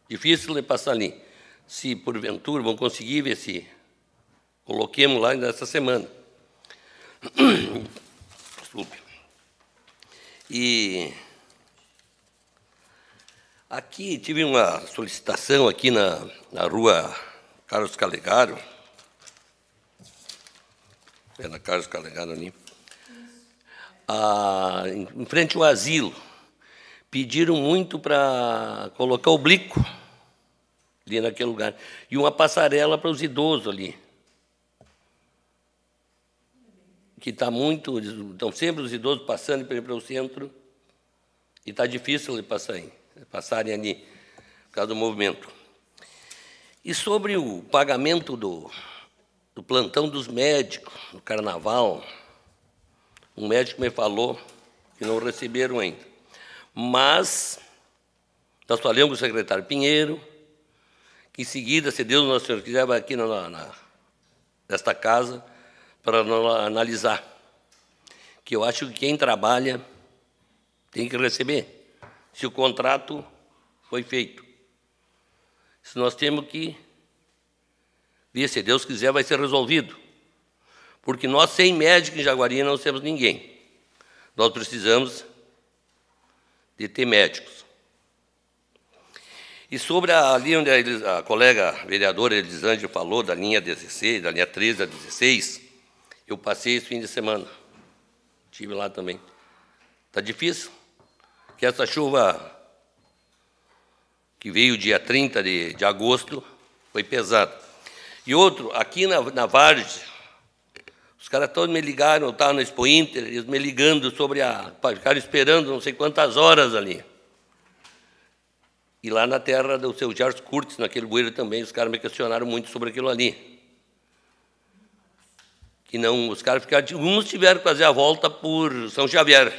difícil de passar ali. Se, porventura, vão conseguir ver se coloquemos lá nessa semana. Desculpe. E aqui tive uma solicitação aqui na rua Carlos Calegaro. Na Carlos Calegaro ali. Em frente ao asilo. Pediram muito para colocar oblíquo ali naquele lugar. E uma passarela para os idosos ali. Que está muito... Estão sempre os idosos passando para o centro e está difícil de passarem ali, por causa do movimento. E sobre o pagamento do plantão dos médicos no Carnaval, um médico me falou que não receberam ainda. Mas nós falamos com o secretário Pinheiro, que em seguida, se Deus Nosso Senhor quiser, vai aqui nesta casa para analisar. Que eu acho que quem trabalha tem que receber, se o contrato foi feito. Se nós temos que ver, se Deus quiser, vai ser resolvido. Porque nós, sem médico em Jaguari, não temos ninguém. Nós precisamos de ter médicos. E sobre ali onde a colega vereadora Elisângela falou, da linha 16, da linha 13 a 16, eu passei esse fim de semana. Estive lá também. Está difícil, que essa chuva que veio dia 30 de agosto foi pesada. E outro, aqui na Vargem, os caras todos me ligaram, eu estava no Expo Inter, eles me ligando sobre ficaram esperando não sei quantas horas ali. E lá na terra do seu Gerson Curtis, naquele bueiro também, os caras me questionaram muito sobre aquilo ali. Que não, os caras ficaram, uns tiveram que fazer a volta por São Xavier.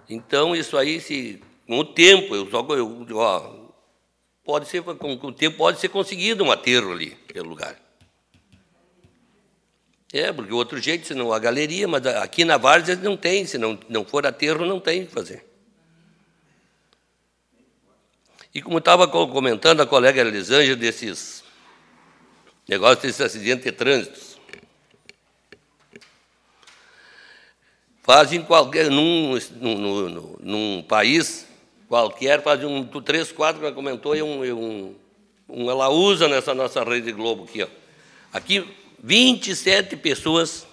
Então, isso aí, com o tempo, com o tempo pode ser conseguido um aterro ali, naquele lugar. Porque o outro jeito, senão a galeria, mas aqui na várzea não tem, se não for aterro, não tem o que fazer. E como estava comentando a colega Elisângela desses negócios, desses acidentes de trânsito, fazem qualquer, num país qualquer, fazem 3, 4, que comentou, ela usa nessa nossa Rede Globo aqui. Ó. Aqui, 27 pessoas,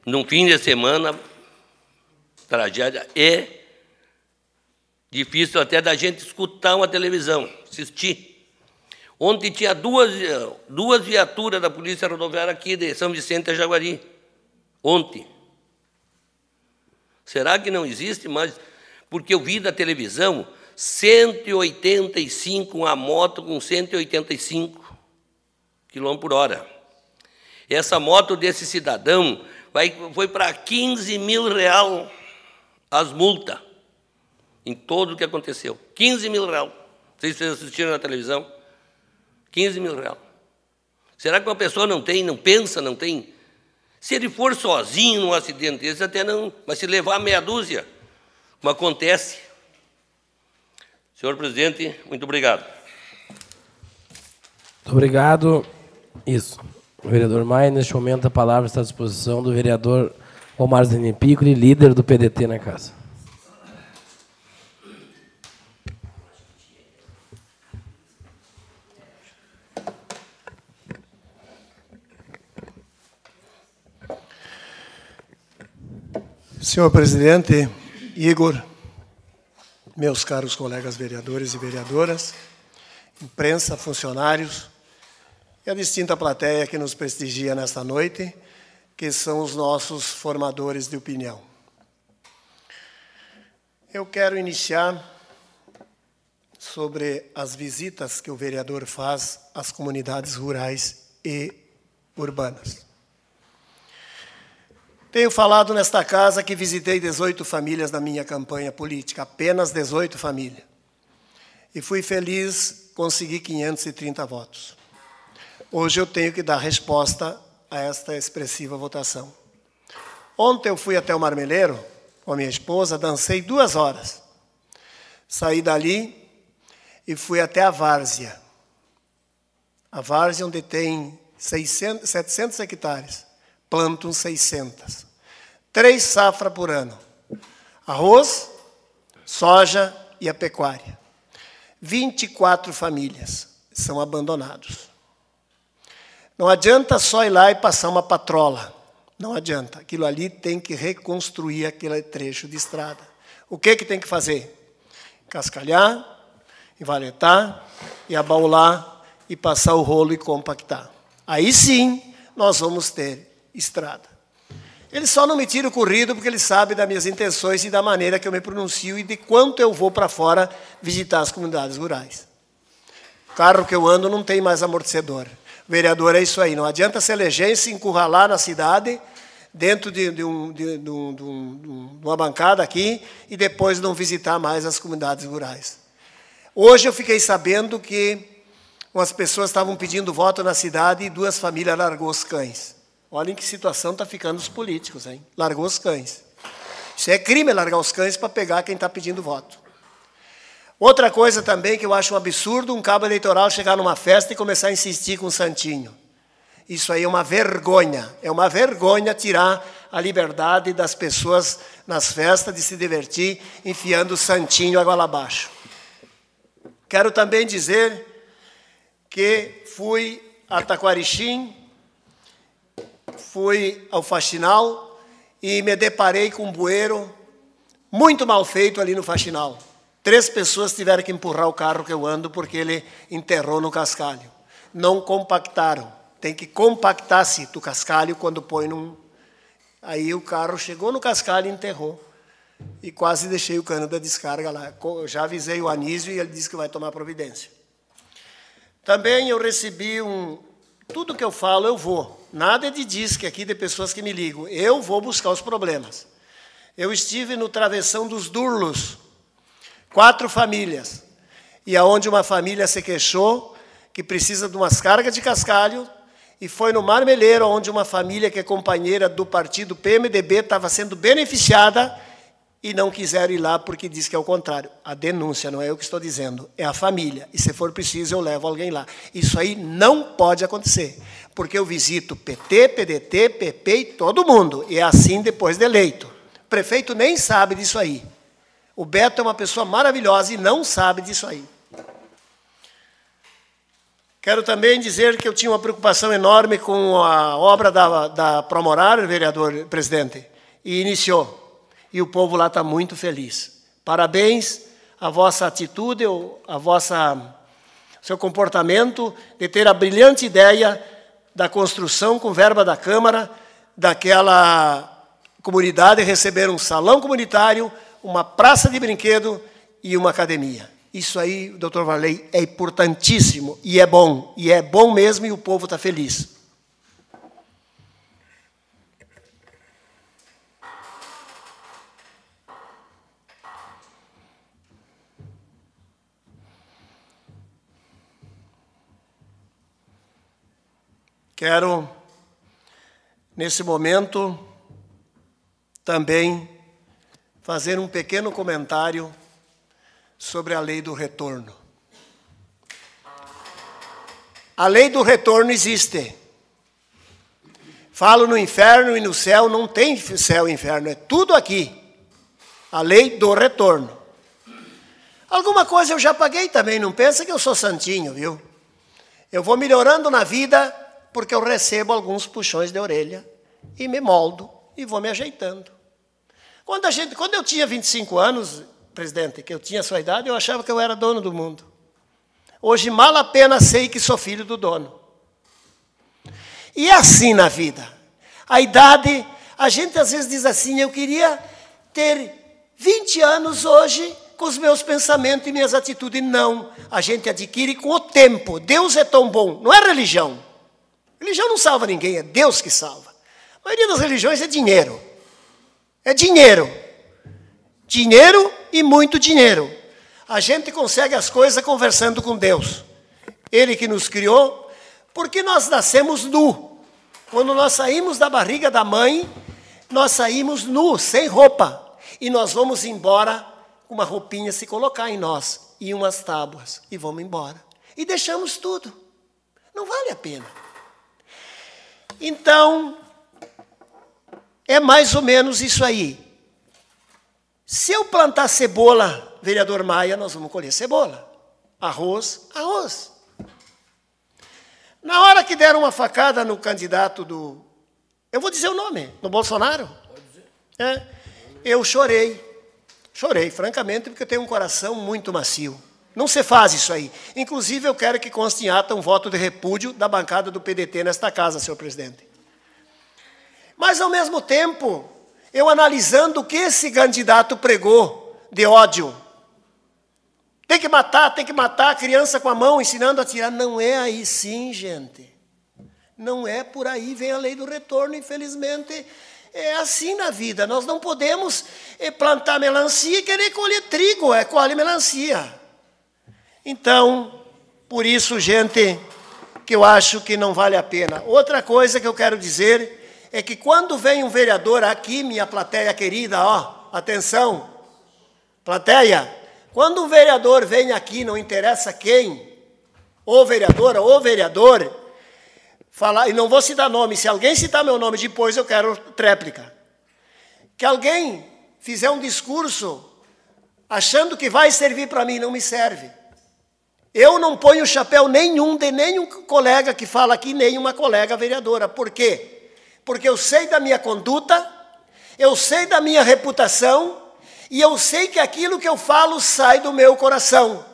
num fim de semana, tragédia, é difícil até da gente escutar uma televisão, assistir. Ontem tinha duas viaturas da Polícia Rodoviária aqui de São Vicente a Jaguari. Ontem. Será que não existe mais? Porque eu vi na televisão 185, uma moto com 185 km/h. Essa moto desse cidadão foi para 15 mil reais as multas em tudo o que aconteceu. 15 mil reais. Vocês assistiram na televisão? 15 mil reais. Será que uma pessoa não pensa, não tem? Se ele for sozinho num acidente desse, até não, mas se levar meia dúzia, como acontece. Senhor presidente, muito obrigado. Muito obrigado. Isso. O vereador Maia, neste momento, a palavra está à disposição do vereador Omar Zanin Piccoli, líder do PDT na casa. Senhor presidente, Igor, meus caros colegas vereadores e vereadoras, imprensa, funcionários e a distinta plateia que nos prestigia nesta noite, que são os nossos formadores de opinião. Eu quero iniciar sobre as visitas que o vereador faz às comunidades rurais e urbanas. Tenho falado nesta casa que visitei 18 famílias na minha campanha política, apenas 18 famílias. E fui feliz, consegui 530 votos. Hoje eu tenho que dar resposta a esta expressiva votação. Ontem eu fui até o Marmeleiro com a minha esposa, dancei 2 horas. Saí dali e fui até a várzea. A várzea onde tem 700 hectares. Plantam 600. 3 safras por ano. Arroz, soja e a pecuária. 24 famílias são abandonados. Não adianta só ir lá e passar uma patrola. Não adianta. Aquilo ali tem que reconstruir aquele trecho de estrada. O que tem que fazer? Cascalhar, envaletar e abaular e passar o rolo e compactar. Aí sim nós vamos ter estrada. Ele só não me tira o corrido porque ele sabe das minhas intenções e da maneira que eu me pronuncio e de quanto eu vou para fora visitar as comunidades rurais. O carro que eu ando não tem mais amortecedor. O vereador é isso aí. Não adianta se eleger e se encurralar na cidade, dentro de uma bancada aqui, e depois não visitar mais as comunidades rurais. Hoje eu fiquei sabendo que umas pessoas estavam pedindo voto na cidade e 2 famílias largou os cães. Olha em que situação está ficando os políticos, hein? Largou os cães. Isso é crime, largar os cães para pegar quem está pedindo voto. Outra coisa também que eu acho um absurdo, um cabo eleitoral chegar numa festa e começar a insistir com o santinho. Isso aí é uma vergonha. É uma vergonha tirar a liberdade das pessoas nas festas de se divertir enfiando o santinho água abaixo. Quero também dizer que fui a Taquarixim, fui ao Faxinal e me deparei com um bueiro muito mal feito ali no Faxinal. 3 pessoas tiveram que empurrar o carro que eu ando porque ele enterrou no cascalho. Não compactaram. Tem que compactar-se do cascalho quando põe num... Aí o carro chegou no cascalho e enterrou. E quase deixei o cano da descarga lá. Eu já avisei o Anísio e ele disse que vai tomar providência. Também eu recebi tudo que eu falo, eu vou. Nada de disque aqui de pessoas que me ligam. Eu vou buscar os problemas. Eu estive no Travessão dos Durlos, 4 famílias. E aonde uma família se queixou que precisa de umas cargas de cascalho e foi no Marmeleiro, onde uma família que é companheira do partido PMDB estava sendo beneficiada e não quiseram ir lá porque diz que é o contrário. A denúncia, não é eu que estou dizendo, é a família. E se for preciso, eu levo alguém lá. Isso aí não pode acontecer, porque eu visito PT, PDT, PP e todo mundo. E é assim depois de eleito. O prefeito nem sabe disso aí. O Beto é uma pessoa maravilhosa e não sabe disso aí. Quero também dizer que eu tinha uma preocupação enorme com a obra da Promorar, vereador presidente, e iniciou. E o povo lá está muito feliz. Parabéns à vossa atitude, seu comportamento de ter a brilhante ideia da construção com verba da Câmara, daquela comunidade receber um salão comunitário, uma praça de brinquedo e uma academia. Isso aí, doutor Varley, é importantíssimo e é bom mesmo e o povo está feliz. Quero, nesse momento, também fazer um pequeno comentário sobre a lei do retorno. A lei do retorno existe. Falo no inferno e no céu, não tem céu e inferno, é tudo aqui. A lei do retorno. Alguma coisa eu já paguei também, não pensa que eu sou santinho, viu? Eu vou melhorando na vida porque eu recebo alguns puxões de orelha e me moldo e vou me ajeitando. Quando eu tinha 25 anos, presidente, que eu tinha a sua idade, eu achava que eu era dono do mundo. Hoje, mal a pena sei que sou filho do dono. E é assim na vida. A idade, a gente às vezes diz assim, eu queria ter 20 anos hoje com os meus pensamentos e minhas atitudes. Não, a gente adquire com o tempo. Deus é tão bom, não é religião. Religião não salva ninguém, é Deus que salva. A maioria das religiões é dinheiro. É dinheiro. Dinheiro e muito dinheiro. A gente consegue as coisas conversando com Deus. Ele que nos criou, porque nós nascemos nu. Quando nós saímos da barriga da mãe, nós saímos nu, sem roupa. E nós vamos embora com uma roupinha se colocar em nós, e umas tábuas, e vamos embora. E deixamos tudo. Não vale a pena. Então, é mais ou menos isso aí. Se eu plantar cebola, vereador Maia, nós vamos colher cebola. Arroz, arroz. Na hora que deram uma facada no candidato do... Eu vou dizer o nome, do Bolsonaro. Pode dizer. Eu chorei. Chorei, francamente, porque eu tenho um coração muito macio. Não se faz isso aí. Inclusive, eu quero que conste em ata um voto de repúdio da bancada do PDT nesta casa, senhor presidente. Mas, ao mesmo tempo, eu analisando o que esse candidato pregou de ódio. Tem que matar a criança com a mão, ensinando a atirar. Não é aí sim, gente. Não é por aí, vem a lei do retorno, infelizmente. É assim na vida. Nós não podemos plantar melancia e querer colher trigo, colhe melancia. Então, por isso, gente, que eu acho que não vale a pena. Outra coisa que eu quero dizer é que quando vem um vereador aqui, minha plateia querida, ó, atenção, plateia, quando um vereador vem aqui, não interessa quem, ou vereadora, ou vereador, falar, e não vou citar nome, se alguém citar meu nome depois, eu quero tréplica. Que alguém fizer um discurso achando que vai servir para mim, não me serve. Eu não ponho chapéu nenhum de nenhum colega que fala aqui, nenhuma colega vereadora. Por quê? Porque eu sei da minha conduta, eu sei da minha reputação, e eu sei que aquilo que eu falo sai do meu coração.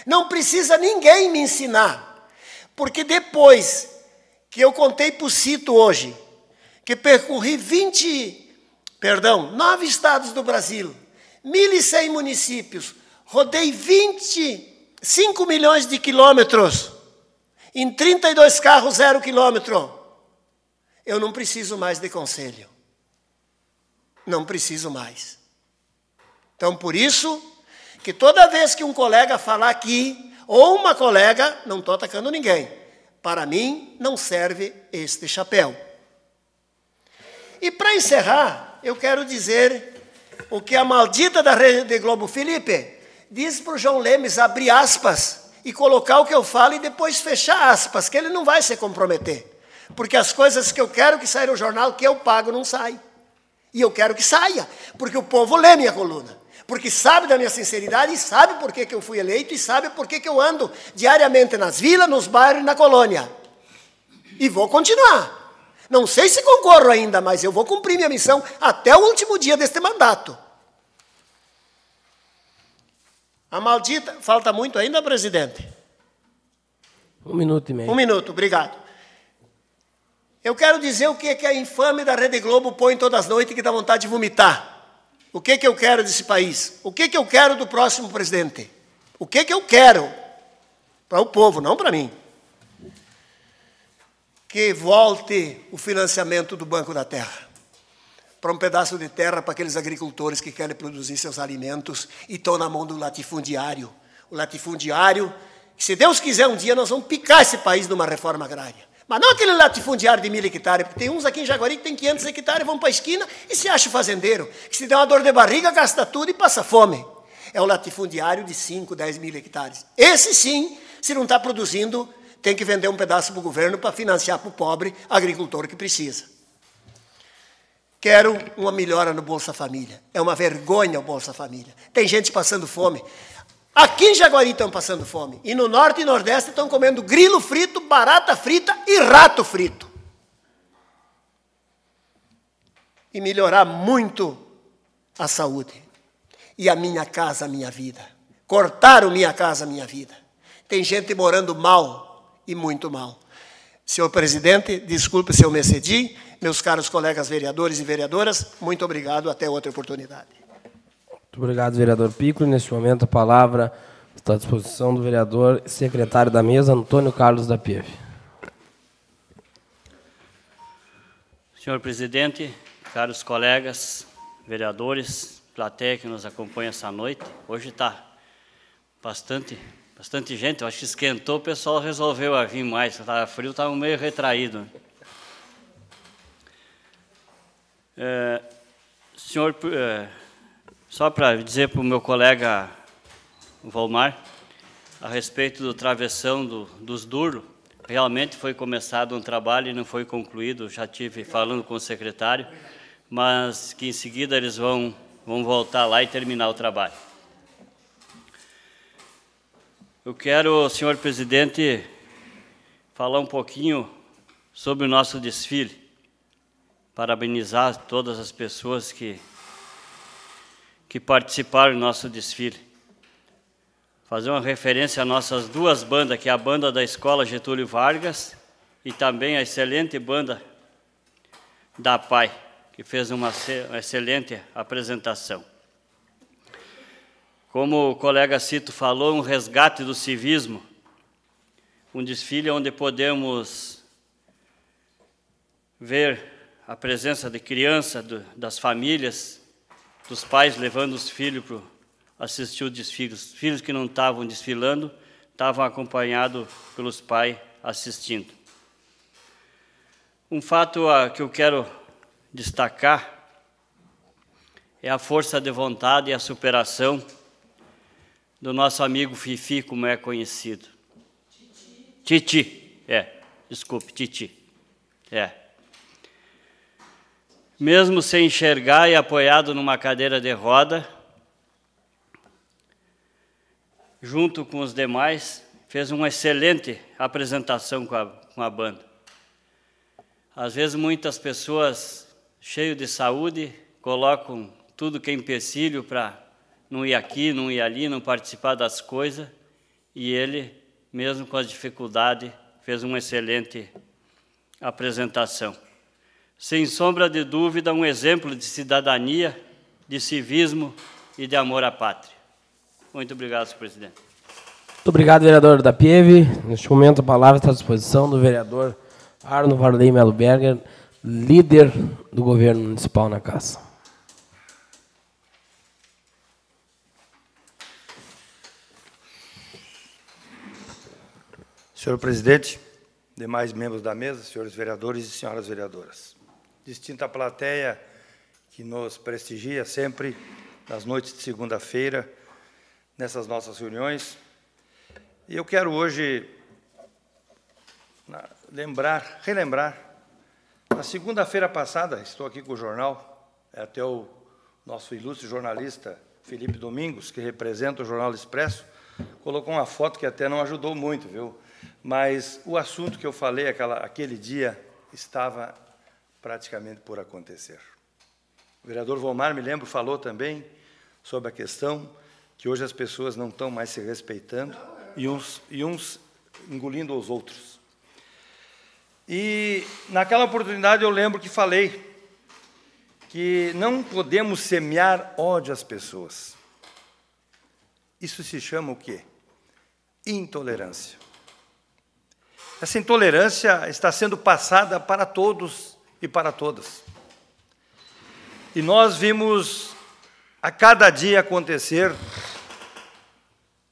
Não precisa ninguém me ensinar, porque depois que eu contei para o Cito hoje, que percorri 9 estados do Brasil, 1.100 municípios, rodei 5 milhões de quilômetros, em 32 carros, 0 quilômetro. Eu não preciso mais de conselho. Não preciso mais. Então, por isso, que toda vez que um colega falar aqui, ou uma colega, não estou atacando ninguém, Para mim, não serve este chapéu. E para encerrar, eu quero dizer o que a maldita da Rede Globo, Felipe, diz para o João Lemes abrir aspas e colocar o que eu falo e depois fechar aspas, que ele não vai se comprometer. Porque as coisas que eu quero que saia no jornal, que eu pago, não saem. E eu quero que saia, porque o povo lê minha coluna. Porque sabe da minha sinceridade e sabe por que eu fui eleito e sabe por que eu ando diariamente nas vilas, nos bairros e na colônia. E vou continuar. Não sei se concorro ainda, mas eu vou cumprir minha missão até o último dia deste mandato. A maldita... Falta muito ainda, presidente? 1 minuto e meio. 1 minuto, obrigado. Eu quero dizer o que a infame da Rede Globo põe todas as noites que dá vontade de vomitar. O que eu quero desse país? O que eu quero do próximo presidente? O que eu quero? Para o povo, não para mim. Que volte o financiamento do Banco da Terra. Para um pedaço de terra para aqueles agricultores que querem produzir seus alimentos e estão na mão do latifundiário. O latifundiário, que se Deus quiser um dia nós vamos picar esse país numa reforma agrária. Mas não aquele latifundiário de 1.000 hectares, porque tem uns aqui em Jaguari que tem 500 hectares, vão para a esquina e se acha fazendeiro, que se der uma dor de barriga, gasta tudo e passa fome. É o latifundiário de 5, 10 mil hectares. Esse sim, se não está produzindo, tem que vender um pedaço para o governo para financiar para o pobre agricultor que precisa. Quero uma melhora no Bolsa Família. É uma vergonha o Bolsa Família. Tem gente passando fome. Aqui em Jaguari estão passando fome. E no Norte e Nordeste estão comendo grilo frito, barata frita e rato frito. E melhorar muito a saúde. E a minha casa, a minha vida. Cortaram minha casa, minha vida. Tem gente morando mal e muito mal. Senhor presidente, desculpe se eu me excedi. Meus caros colegas vereadores e vereadoras, muito obrigado. Até outra oportunidade. Muito obrigado, vereador Piccoli. Neste momento, a palavra está à disposição do vereador e secretário da mesa, Antônio Carlos da Pieve. Senhor presidente, caros colegas, vereadores, plateia que nos acompanha essa noite. Hoje está bastante gente. Eu acho que esquentou, o pessoal resolveu vir mais. Estava frio, estava meio retraído. Senhor... Só para dizer para o meu colega Volmar, a respeito do travessão dos Durlo, realmente foi começado um trabalho e não foi concluído, já tive falando com o secretário, mas que em seguida eles vão voltar lá e terminar o trabalho. Eu quero, senhor presidente, falar um pouquinho sobre o nosso desfile, parabenizar todas as pessoas que participaram do nosso desfile. Fazer uma referência às nossas duas bandas, que é a banda da Escola Getúlio Vargas e também a excelente banda da PAI, que fez uma excelente apresentação. Como o colega Cito falou, um resgate do civismo, um desfile onde podemos ver a presença de crianças, das famílias, dos pais levando os filhos para assistir o desfile. Os filhos que não estavam desfilando estavam acompanhados pelos pais assistindo. Um fato que eu quero destacar é a força de vontade e a superação do nosso amigo Fifi, como é conhecido. Titi. Titi. Mesmo sem enxergar e apoiado numa cadeira de roda, junto com os demais, fez uma excelente apresentação com a banda. Às vezes, muitas pessoas, cheias de saúde, colocam tudo que é empecilho para não ir aqui, não ir ali, não participar das coisas, e ele, mesmo com as dificuldades, fez uma excelente apresentação. Sem sombra de dúvida, um exemplo de cidadania, de civismo e de amor à pátria. Muito obrigado, senhor presidente. Muito obrigado, vereador da Pieve. Neste momento, a palavra está à disposição do vereador Arno Varley Melo Berger, líder do governo municipal na Casa. Senhor presidente, demais membros da mesa, senhores vereadores e senhoras vereadoras. Distinta plateia que nos prestigia sempre nas noites de segunda-feira, nessas nossas reuniões. E eu quero hoje relembrar, na segunda-feira passada, estou aqui com o jornal, até o nosso ilustre jornalista Felipe Domingos, que representa o Jornal Expresso, colocou uma foto que até não ajudou muito, viu? Mas o assunto que eu falei aquele dia estava praticamente por acontecer. O vereador Volmar, me lembro, falou também sobre a questão que hoje as pessoas não estão mais se respeitando e uns engolindo os outros. E, naquela oportunidade, eu lembro que falei que não podemos semear ódio às pessoas. Isso se chama o quê? Intolerância. Essa intolerância está sendo passada para todos e para todas. E nós vimos a cada dia acontecer,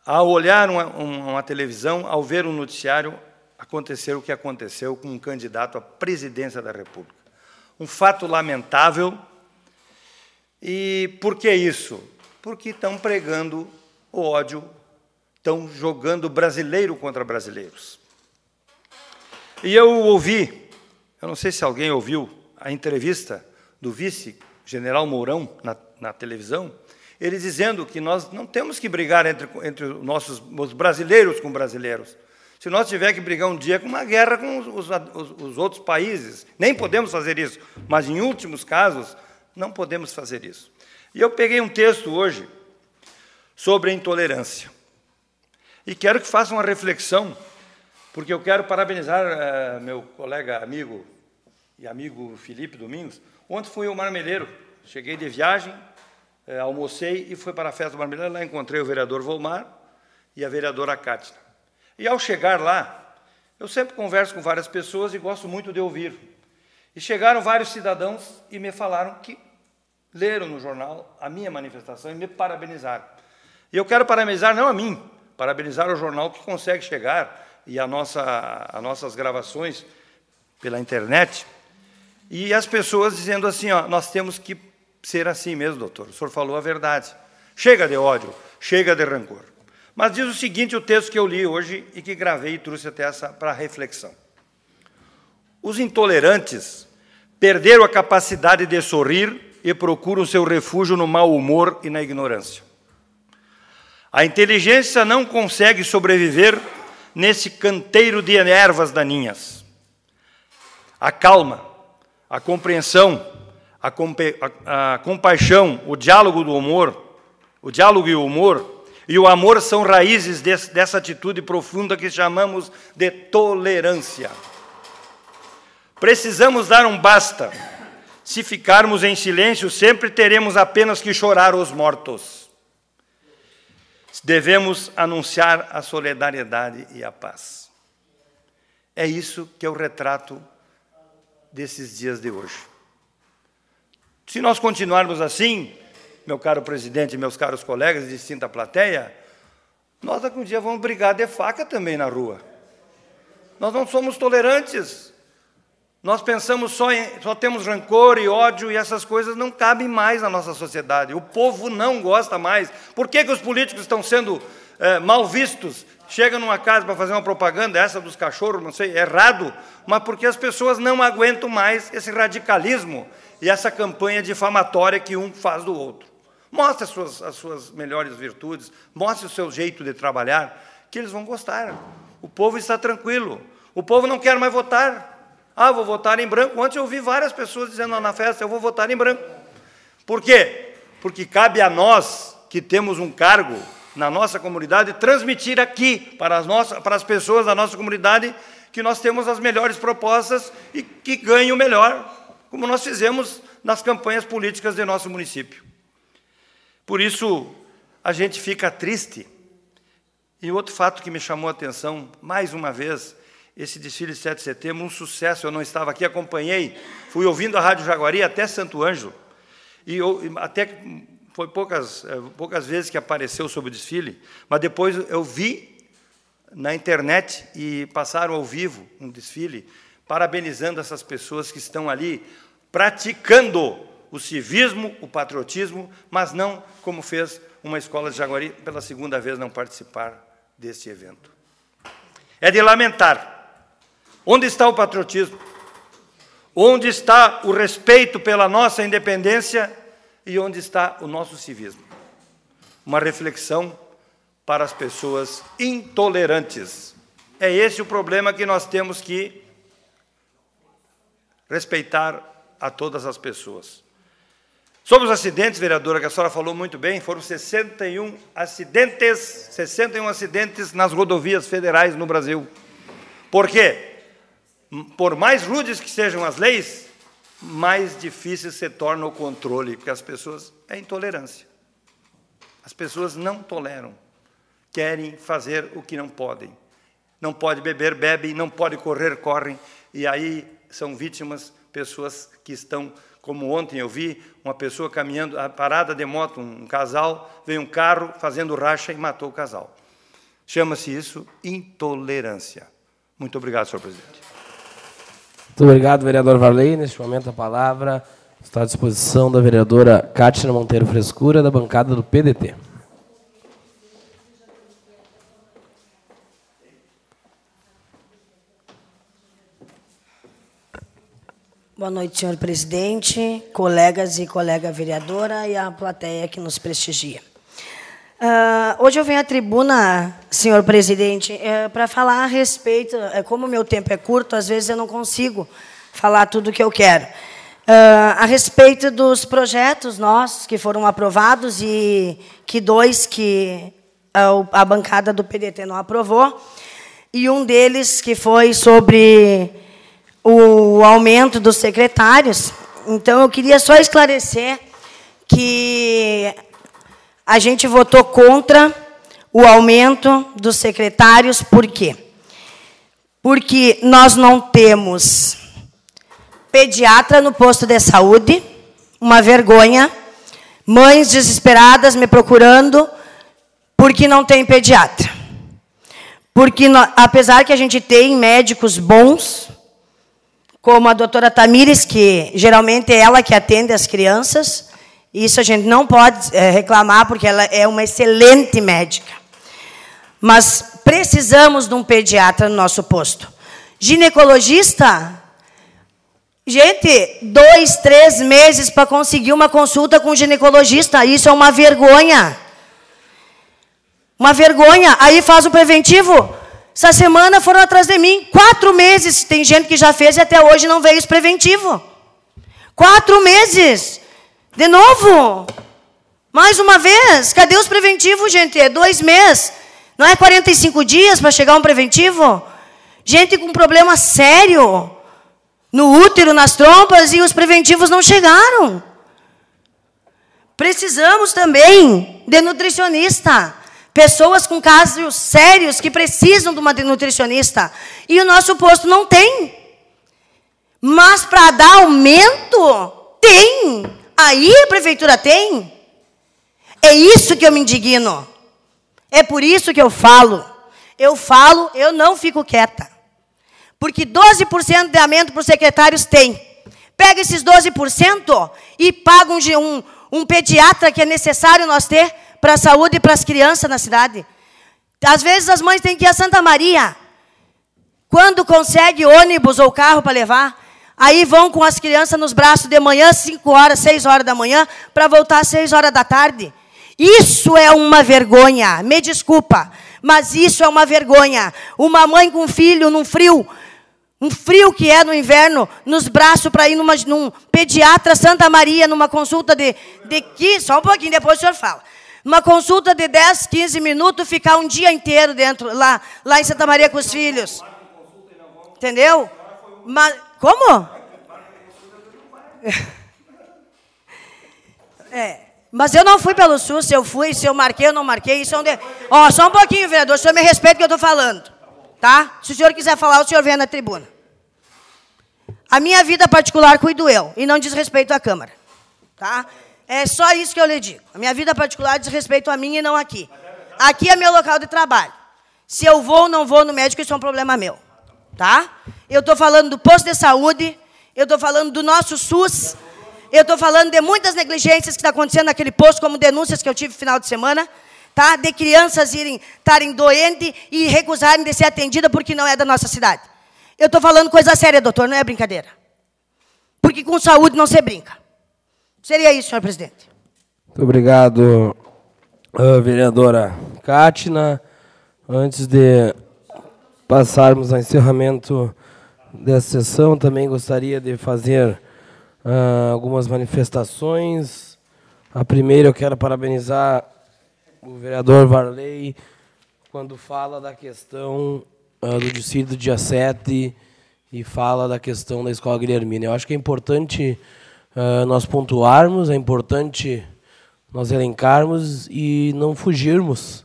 ao olhar uma televisão, ao ver um noticiário, acontecer o que aconteceu com um candidato à presidência da República. Um fato lamentável. E por que isso? Porque estão pregando o ódio, estão jogando brasileiro contra brasileiros. E eu ouvi, eu não sei se alguém ouviu, a entrevista do vice-general Mourão na televisão, ele dizendo que nós não temos que brigar entre os brasileiros com brasileiros. Se nós tiver que brigar um dia com uma guerra com os outros países, nem podemos fazer isso, mas em últimos casos, não podemos fazer isso. E eu peguei um texto hoje sobre a intolerância. E quero que façam uma reflexão, porque eu quero parabenizar meu colega, amigo Felipe Domingos. Ontem fui ao Marmeleiro, cheguei de viagem, almocei e fui para a festa do Marmeleiro. Lá encontrei o vereador Volmar e a vereadora Cátia. E, ao chegar lá, eu sempre converso com várias pessoas e gosto muito de ouvir. E chegaram vários cidadãos e me falaram que leram no jornal a minha manifestação e me parabenizaram. E eu quero parabenizar, não a mim, parabenizar o jornal que consegue chegar e as nossas gravações pela internet. E as pessoas dizendo assim, ó, nós temos que ser assim mesmo, doutor. O senhor falou a verdade. Chega de ódio, chega de rancor. Mas diz o seguinte, o texto que eu li hoje e que gravei e trouxe até essa para reflexão. Os intolerantes perderam a capacidade de sorrir e procuram seu refúgio no mau humor e na ignorância. A inteligência não consegue sobreviver nesse canteiro de ervas daninhas. A calma, a compreensão, a compaixão, o diálogo do humor, o diálogo e o humor e o amor são raízes dessa atitude profunda que chamamos de tolerância. Precisamos dar um basta. Se ficarmos em silêncio, sempre teremos apenas que chorar os mortos. Devemos anunciar a solidariedade e a paz. É isso que é o retrato desses dias de hoje. Se nós continuarmos assim, meu caro presidente e meus caros colegas de distinta plateia, nós algum dia vamos brigar de faca também na rua. Nós não somos tolerantes. Nós pensamos só temos rancor e ódio e essas coisas não cabem mais na nossa sociedade. O povo não gosta mais. Por que os políticos estão sendo mal vistos? Chega numa casa para fazer uma propaganda, essa dos cachorros, não sei, errado, mas porque as pessoas não aguentam mais esse radicalismo e essa campanha difamatória que um faz do outro. Mostre as suas melhores virtudes, mostre o seu jeito de trabalhar, que eles vão gostar. O povo está tranquilo. O povo não quer mais votar. Ah, vou votar em branco. Antes eu ouvi várias pessoas dizendo na festa, eu vou votar em branco. Por quê? Porque cabe a nós, que temos um cargo na nossa comunidade, transmitir aqui para as pessoas da nossa comunidade que nós temos as melhores propostas e que ganhem o melhor, como nós fizemos nas campanhas políticas de nosso município. Por isso, a gente fica triste. E outro fato que me chamou a atenção, mais uma vez, esse desfile de 7 de setembro, um sucesso, eu não estava aqui, acompanhei, fui ouvindo a Rádio Jaguari até Santo Ângelo, e até foi poucas vezes que apareceu sobre o desfile, mas depois eu vi na internet e passaram ao vivo um desfile, parabenizando essas pessoas que estão ali praticando o civismo, o patriotismo, mas não como fez uma escola de Jaguari, pela segunda vez não participar deste evento. É de lamentar. Onde está o patriotismo? Onde está o respeito pela nossa independência e onde está o nosso civismo? Uma reflexão para as pessoas intolerantes. É esse o problema que nós temos que respeitar a todas as pessoas. Sobre os acidentes, vereadora, que a senhora falou muito bem, foram 61 acidentes nas rodovias federais no Brasil. Por quê? Por mais rudes que sejam as leis, mais difícil se torna o controle, porque as pessoas... É intolerância. As pessoas não toleram. Querem fazer o que não podem. Não pode beber, bebem, não pode correr, correm. E aí são vítimas pessoas que estão, como ontem eu vi, uma pessoa caminhando, a parada de moto, um casal, veio um carro fazendo racha e matou o casal. Chama-se isso intolerância. Muito obrigado, senhor presidente. Muito obrigado, vereador Varley. Neste momento, a palavra está à disposição da vereadora Cátia Monteiro Frescura, da bancada do PDT. Boa noite, senhor presidente, colegas e colega vereadora e a plateia que nos prestigia. Hoje eu venho à tribuna, senhor presidente, para falar a respeito, como o meu tempo é curto, às vezes eu não consigo falar tudo o que eu quero, a respeito dos projetos nossos que foram aprovados e que dois que a bancada do PDT não aprovou, e um deles que foi sobre o aumento dos secretários. Então, eu queria só esclarecer que a gente votou contra o aumento dos secretários. Por quê? Porque nós não temos pediatra no posto de saúde, uma vergonha, mães desesperadas me procurando porque não tem pediatra. Porque, apesar que a gente tem médicos bons, como a doutora Tamires, que geralmente é ela que atende as crianças, isso a gente não pode reclamar, porque ela é uma excelente médica. Mas precisamos de um pediatra no nosso posto. Ginecologista, gente, 2, 3 meses para conseguir uma consulta com um ginecologista, isso é uma vergonha. Uma vergonha. Aí faz o preventivo. Essa semana foram atrás de mim, 4 meses. Tem gente que já fez e até hoje não veio esse preventivo. 4 meses. De novo. Mais uma vez. Cadê os preventivos, gente? É 2 meses. Não é 45 dias para chegar um preventivo? Gente com problema sério no útero, nas trompas, e os preventivos não chegaram. Precisamos também de nutricionista. Pessoas com casos sérios que precisam de uma nutricionista. E o nosso posto não tem. Mas para dar aumento, tem. Aí a prefeitura tem. É isso que eu me indigno. É por isso que eu falo. Eu não fico quieta. Porque 12% de aumento para os secretários tem. Pega esses 12% e paga um pediatra que é necessário nós ter para a saúde e para as crianças na cidade. Às vezes as mães têm que ir a Santa Maria. Quando consegue ônibus ou carro para levar, aí vão com as crianças nos braços de manhã, 5 horas, 6 horas da manhã, para voltar às 6 horas da tarde. Isso é uma vergonha. Me desculpa, mas isso é uma vergonha. Uma mãe com filho num frio, um frio que é no inverno, nos braços para ir num pediatra Santa Maria, numa consulta de só um pouquinho, depois o senhor fala. Uma consulta de 10, 15 minutos, ficar um dia inteiro dentro, lá em Santa Maria com os filhos. Entendeu? Mas, como? Mas eu não fui pelo SUS, se eu fui, se eu marquei ou não marquei, isso é um só um pouquinho, vereador, o senhor me respeita que eu estou falando. Tá? Se o senhor quiser falar, o senhor vem na tribuna. A minha vida particular cuido eu, e não diz respeito à Câmara. Tá? É só isso que eu lhe digo. A minha vida particular diz respeito a mim e não aqui. Aqui é meu local de trabalho. Se eu vou ou não vou no médico, isso é um problema meu. Tá? Eu estou falando do posto de saúde, eu estou falando do nosso SUS, eu estou falando de muitas negligências que estão acontecendo naquele posto, como denúncias que eu tive no final de semana, tá? De crianças estarem doentes e recusarem de ser atendidas porque não é da nossa cidade. Eu estou falando coisa séria, doutor, não é brincadeira. Porque com saúde não se brinca. Seria isso, senhor presidente. Muito obrigado, vereadora Kátina. Antes de passarmos ao encerramento dessa sessão, também gostaria de fazer algumas manifestações. A primeira, eu quero parabenizar o vereador Varley quando fala da questão do desfile do dia 7 e fala da questão da Escola Guilhermina. Eu acho que é importante nós pontuarmos, é importante nós elencarmos e não fugirmos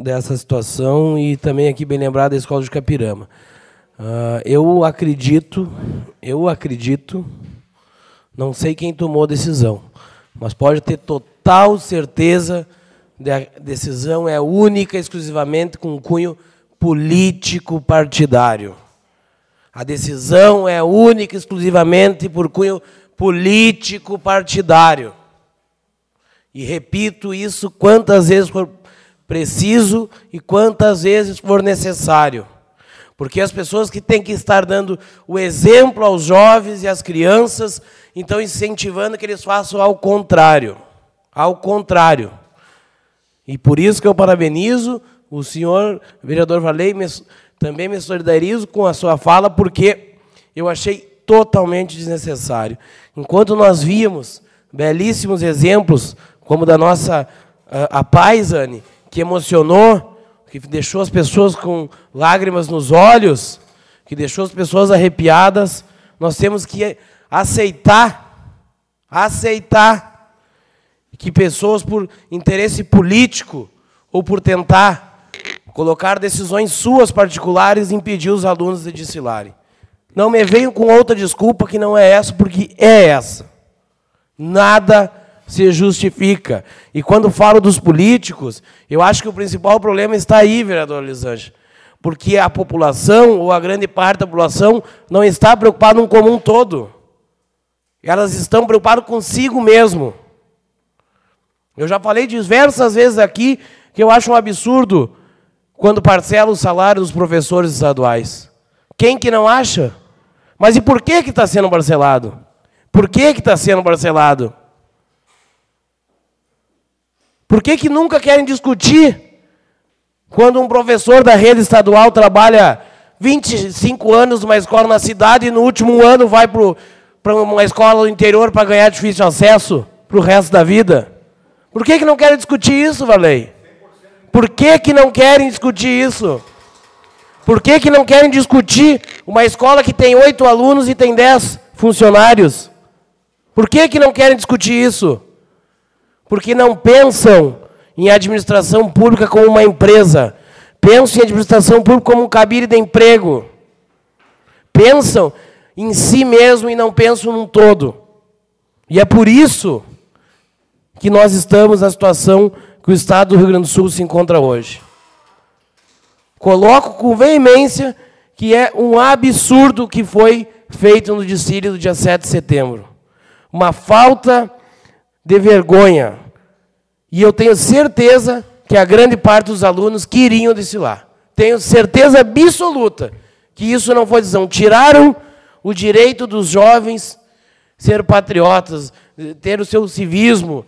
dessa situação, e também aqui bem lembrado da Escola de Capirama. Eu acredito, não sei quem tomou a decisão, mas pode ter total certeza que a decisão é única, exclusivamente com cunho político partidário. A decisão é única, exclusivamente por cunho político partidário. E repito isso quantas vezes for preciso e quantas vezes for necessário. Porque as pessoas que têm que estar dando o exemplo aos jovens e às crianças, então incentivando que eles façam ao contrário. Ao contrário. E por isso que eu parabenizo o senhor vereador Varley, também me solidarizo com a sua fala, porque eu achei totalmente desnecessário. Enquanto nós víamos belíssimos exemplos, como da nossa a Paisane, que emocionou, que deixou as pessoas com lágrimas nos olhos, que deixou as pessoas arrepiadas, nós temos que aceitar que pessoas por interesse político ou por tentar colocar decisões suas particulares impedir os alunos de desfilarem. Não me venham com outra desculpa que não é essa, porque é essa. Nada se justifica. E quando falo dos políticos, eu acho que o principal problema está aí, vereador Elisângela, porque a população, ou a grande parte da população, não está preocupada no comum todo. Elas estão preocupadas consigo mesmo. Eu já falei diversas vezes aqui que eu acho um absurdo quando parcela o salário dos professores estaduais. Quem que não acha? Mas e por que está sendo parcelado? Por que está sendo parcelado? Por que nunca querem discutir quando um professor da rede estadual trabalha 25 anos numa escola na cidade e no último ano vai para uma escola do interior para ganhar difícil acesso para o resto da vida? Por que não querem discutir isso, Varley? Por que não querem discutir isso? Por que não querem discutir uma escola que tem 8 alunos e tem 10 funcionários? Por que não querem discutir isso? Porque não pensam em administração pública como uma empresa. Pensam em administração pública como um cabide de emprego. Pensam em si mesmo e não pensam num todo. E é por isso que nós estamos na situação que o Estado do Rio Grande do Sul se encontra hoje. Coloco com veemência que é um absurdo o que foi feito no desfile do dia 7 de setembro. Uma falta de vergonha. E eu tenho certeza que a grande parte dos alunos queriam desfilar. Tenho certeza absoluta que isso não foi decisão. Tiraram o direito dos jovens ser patriotas, ter o seu civismo.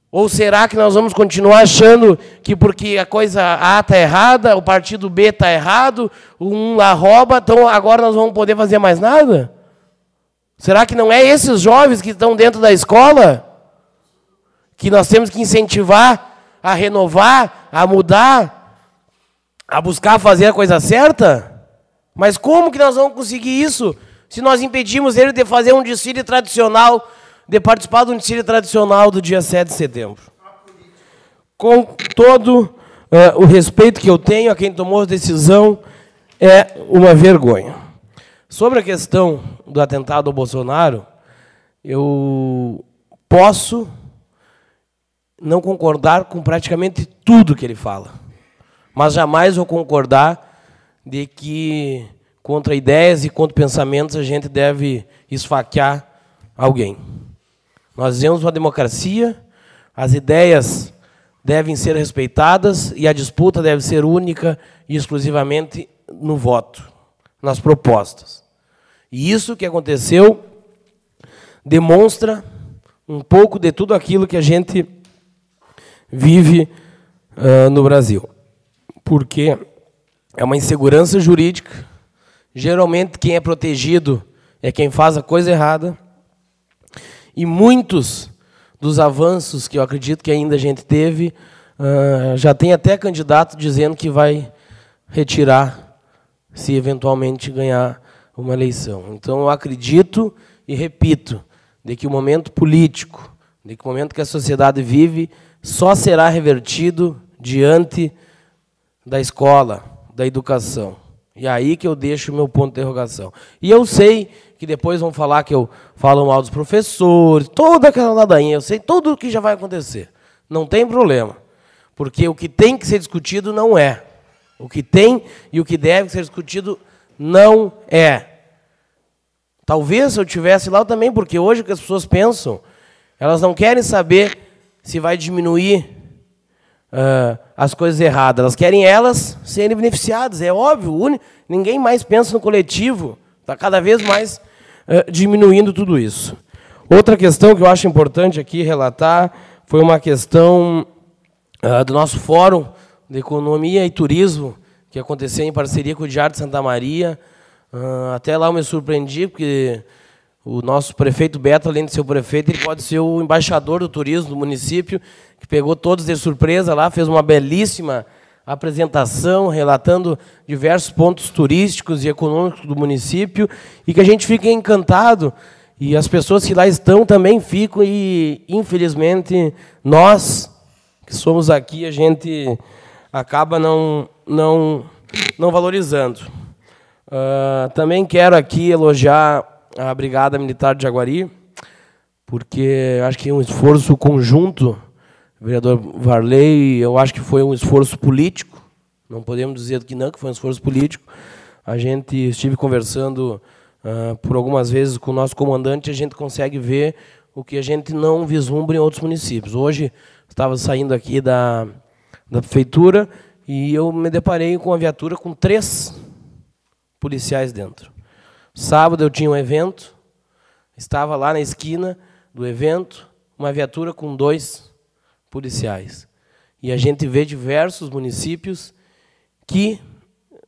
Ou será que nós vamos continuar achando que porque a coisa A está errada, o partido B está errado, um lá rouba, então agora nós vamos poder fazer mais nada? Será que não é esses jovens que estão dentro da escola que nós temos que incentivar a renovar, a mudar, a buscar fazer a coisa certa? Mas como que nós vamos conseguir isso se nós impedimos ele de fazer um desfile tradicional, de participar de um desfile tradicional do dia 7 de setembro? Com todo o respeito que eu tenho a quem tomou a decisão, é uma vergonha. Sobre a questão do atentado ao Bolsonaro, eu posso não concordar com praticamente tudo que ele fala. mas jamais vou concordar de que contra ideias e contra pensamentos a gente deve esfaquear alguém. Nós vivemos uma democracia, as ideias devem ser respeitadas e a disputa deve ser única e exclusivamente no voto, nas propostas. E isso que aconteceu demonstra um pouco de tudo aquilo que a gente vive no Brasil. Porque é uma insegurança jurídica, geralmente quem é protegido é quem faz a coisa errada, e muitos dos avanços que eu acredito que ainda a gente teve, já tem até candidato dizendo que vai retirar se eventualmente ganhar uma eleição. Então, eu acredito e repito, de que o momento político, de que o momento que a sociedade vive, só será revertido diante da escola, da educação. E é aí que eu deixo o meu ponto de interrogação. E eu sei que depois vão falar que eu falo mal dos professores, toda aquela ladainha, eu sei tudo o que já vai acontecer. Não tem problema. Porque o que tem que ser discutido não é. O que tem e o que deve ser discutido não é. Talvez se eu estivesse lá também, porque hoje o que as pessoas pensam, elas não querem saber se vai diminuir as coisas erradas. Elas querem elas serem beneficiadas. É óbvio, ninguém mais pensa no coletivo. Está cada vez mais diminuindo tudo isso. Outra questão que eu acho importante aqui relatar foi uma questão do nosso Fórum de Economia e Turismo, que aconteceu em parceria com o Diário de Santa Maria. Até lá eu me surpreendi, porque o nosso prefeito Beto, além de ser o prefeito, ele pode ser o embaixador do turismo do município, que pegou todos de surpresa lá, fez uma belíssima apresentação, relatando diversos pontos turísticos e econômicos do município, e que a gente fica encantado, e as pessoas que lá estão também ficam, e infelizmente nós, que somos aqui, a gente acaba não valorizando. Também quero aqui elogiar a Brigada Militar de Jaguari, porque acho que é um esforço conjunto, vereador Varley, eu acho que foi um esforço político, não podemos dizer que não, que foi um esforço político. A gente estive conversando por algumas vezes com o nosso comandante, a gente consegue ver o que a gente não vislumbra em outros municípios. Hoje, estava saindo aqui da prefeitura e eu me deparei com uma viatura com 3 policiais dentro. Sábado eu tinha um evento, estava lá na esquina do evento, uma viatura com 2 policiais. E a gente vê diversos municípios que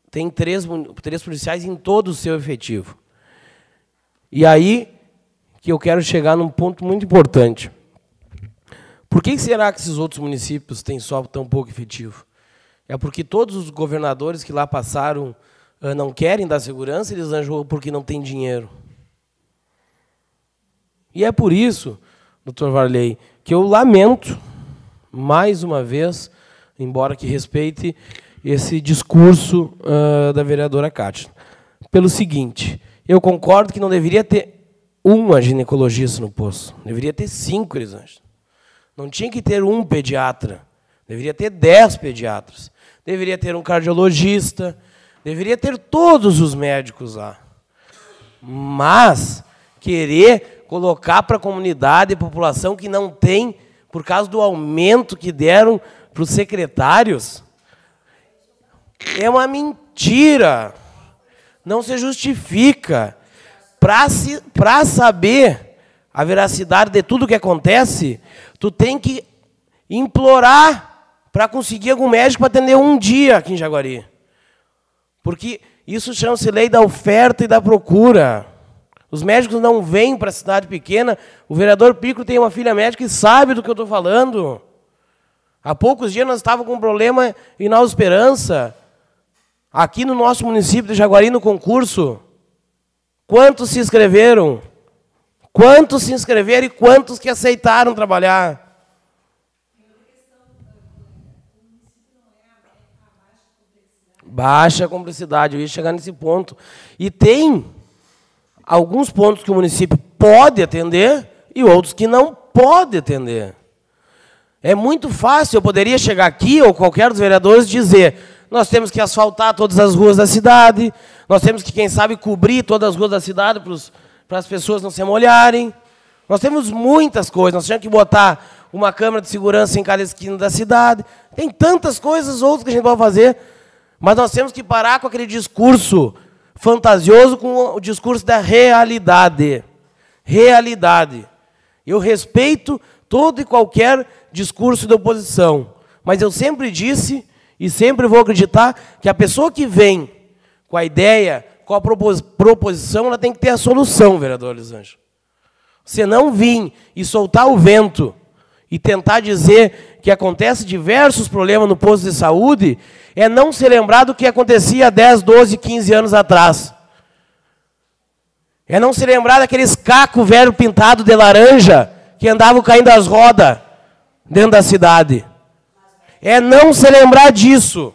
tem 3 policiais em todo o seu efetivo. E aí que eu quero chegar num ponto muito importante. Por que será que esses outros municípios têm só tão pouco efetivo? É porque todos os governadores que lá passaram não querem dar segurança, eles arranjam porque não tem dinheiro. E é por isso, doutor Varley, que eu lamento, mais uma vez, embora que respeite esse discurso da vereadora Cátia. Pelo seguinte, eu concordo que não deveria ter uma ginecologista no posto, deveria ter 5, Elisângela. Não tinha que ter um pediatra, deveria ter 10 pediatras, deveria ter um cardiologista, deveria ter todos os médicos lá. Mas querer colocar para a comunidade e população que não tem, por causa do aumento que deram para os secretários, é uma mentira. Não se justifica. Para saber a veracidade de tudo que acontece, tu tem que implorar para conseguir algum médico para atender um dia aqui em Jaguari. Porque isso chama-se lei da oferta e da procura. Os médicos não vêm para a cidade pequena. O vereador Pico tem uma filha médica e sabe do que eu estou falando. Há poucos dias nós estávamos com um problema em Nova Esperança. Aqui no nosso município de Jaguari, no concurso. Quantos se inscreveram? Quantos se inscreveram e quantos que aceitaram trabalhar? Baixa complexidade, eu ia chegar nesse ponto. E tem alguns pontos que o município pode atender e outros que não pode atender. É muito fácil, eu poderia chegar aqui, ou qualquer dos vereadores, dizer, nós temos que asfaltar todas as ruas da cidade, nós temos que, quem sabe, cobrir todas as ruas da cidade para as pessoas não se molharem. Nós temos muitas coisas, nós temos que botar uma câmera de segurança em cada esquina da cidade. Tem tantas coisas outras que a gente pode fazer, mas nós temos que parar com aquele discurso fantasioso com o discurso da realidade. Realidade. Eu respeito todo e qualquer discurso da oposição, mas eu sempre disse e sempre vou acreditar que a pessoa que vem com a ideia, com a proposição, ela tem que ter a solução, vereador Elisângela. Você não vir e soltar o vento e tentar dizer que acontece diversos problemas no posto de saúde, é não se lembrar do que acontecia há 10, 12, 15 anos atrás. É não se lembrar daqueles cacos velho pintado de laranja que andavam caindo as rodas dentro da cidade. É não se lembrar disso.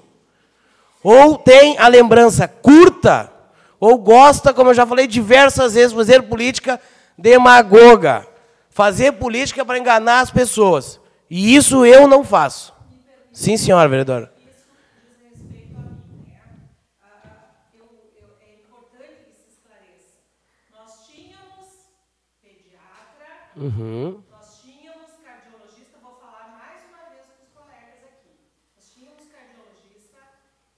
Ou tem a lembrança curta, ou gosta, como eu já falei diversas vezes, fazer política demagoga. Fazer política para enganar as pessoas. E isso eu não faço. Sim, senhora vereadora. Isso diz respeito a mim, né? É importante que se esclareça. Nós tínhamos pediatra, nós tínhamos cardiologista, vou falar mais uma vez para os colegas aqui. Nós tínhamos cardiologista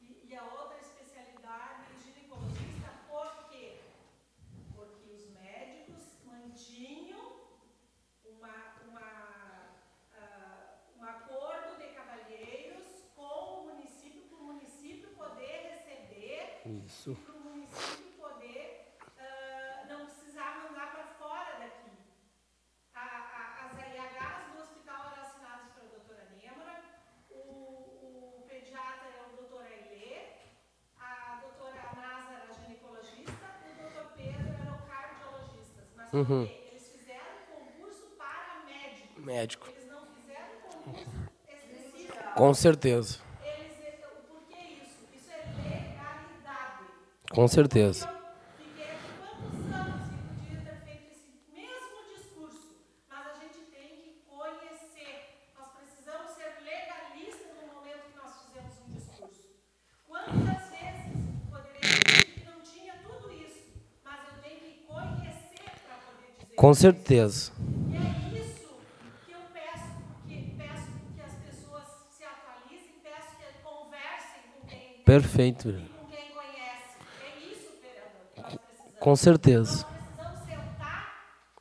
e a outra especialidade ginecologista, por quê? Porque os médicos mantinham um acordo de cavalheiros com o município, para o município poder receber, isso, e para o município poder não precisar mandar para fora daqui. As AIHs do hospital eram assinadas pela doutora Nêmora, o pediatra era o doutor Ailê, a doutora Nasa era a ginecologista, e o doutor Pedro era o cardiologista. Mas eles fizeram concurso para médico. Eles não fizeram concurso específico. Com certeza. Por que isso? Isso é legalidade. Com certeza. Eu fiquei aqui quantos anos e podia ter feito esse mesmo discurso, mas a gente tem que conhecer. Nós precisamos ser legalistas no momento que nós fizemos um discurso. Quantas vezes poderia dizer que não tinha tudo isso, mas eu tenho que conhecer para poder dizer. Com certeza. E é isso que eu peço que as pessoas se atualizem, peço que conversem com quem Perfeito. com quem conhece. É isso, vereador, que nós precisamos. Com certeza. Nós precisamos sentar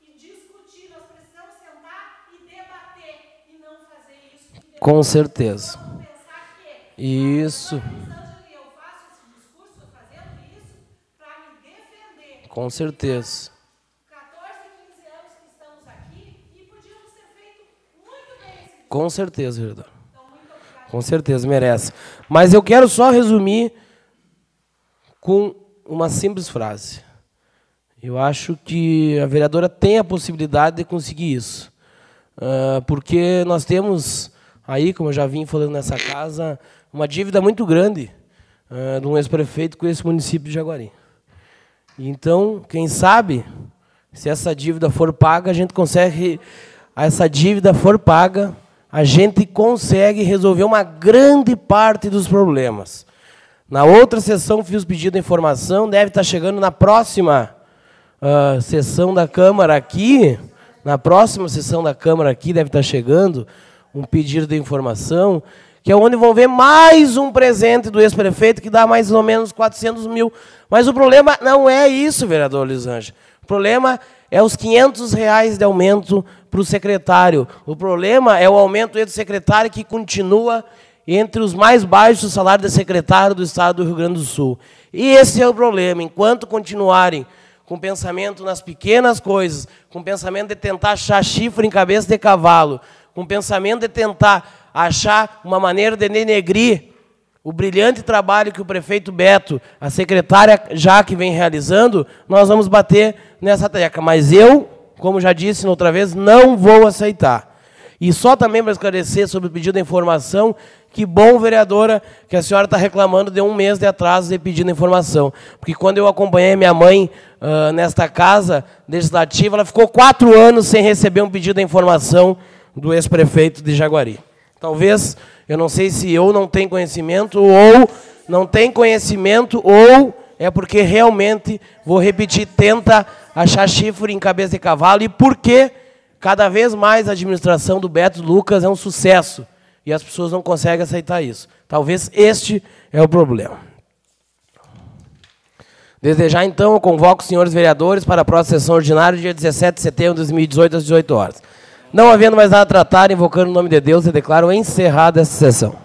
e discutir, nós precisamos sentar e debater e não fazer isso. Com certeza. Vamos pensar que Isso. eu faço esse discurso, estou fazendo isso para me defender. Com certeza. 14, 15 anos que estamos aqui e podíamos ter feito muito bem esse discurso. Com certeza, vereador. Então, muito obrigada. Com certeza, merece. Mas eu quero só resumir com uma simples frase. Eu acho que a vereadora tem a possibilidade de conseguir isso. Porque nós temos aí, como eu já vim falando nessa casa, uma dívida muito grande de um ex-prefeito com esse município de Jaguari. Então, quem sabe, se essa dívida for paga, a gente consegue... Essa dívida for paga, a gente consegue resolver uma grande parte dos problemas. Na outra sessão, fiz pedido de informação, deve estar chegando na próxima sessão da Câmara aqui, deve estar chegando um pedido de informação, que é onde vão ver mais um presente do ex-prefeito, que dá mais ou menos 400 mil. Mas o problema não é isso, vereador Elisângela. O problema é os R$500 de aumento para o secretário. O problema é o aumento do secretário que continua entre os mais baixos salários de secretário do Estado do Rio Grande do Sul. E esse é o problema. Enquanto continuarem com pensamento nas pequenas coisas, com pensamento de tentar achar chifre em cabeça de cavalo, com pensamento de tentar achar uma maneira de denegrir o brilhante trabalho que o prefeito Beto, a secretária Jaque vem realizando, nós vamos bater nessa tecla. Mas eu, como já disse outra vez, não vou aceitar. E só também para esclarecer sobre o pedido de informação, que bom, vereadora, que a senhora está reclamando de 1 mês de atraso de pedido de informação. Porque quando eu acompanhei minha mãe nesta casa legislativa, ela ficou 4 anos sem receber um pedido de informação do ex-prefeito de Jaguari. Talvez, eu não sei se ou não tem conhecimento, ou não tem conhecimento, ou é porque realmente, vou repetir, tenta achar chifre em cabeça de cavalo, e porque cada vez mais a administração do Beto Lucas é um sucesso, e as pessoas não conseguem aceitar isso. Talvez este é o problema. Desde já, então, eu convoco os senhores vereadores para a próxima sessão ordinária, dia 17 de setembro de 2018, às 18 horas. Não havendo mais nada a tratar, invocando o nome de Deus, eu declaro encerrada essa sessão.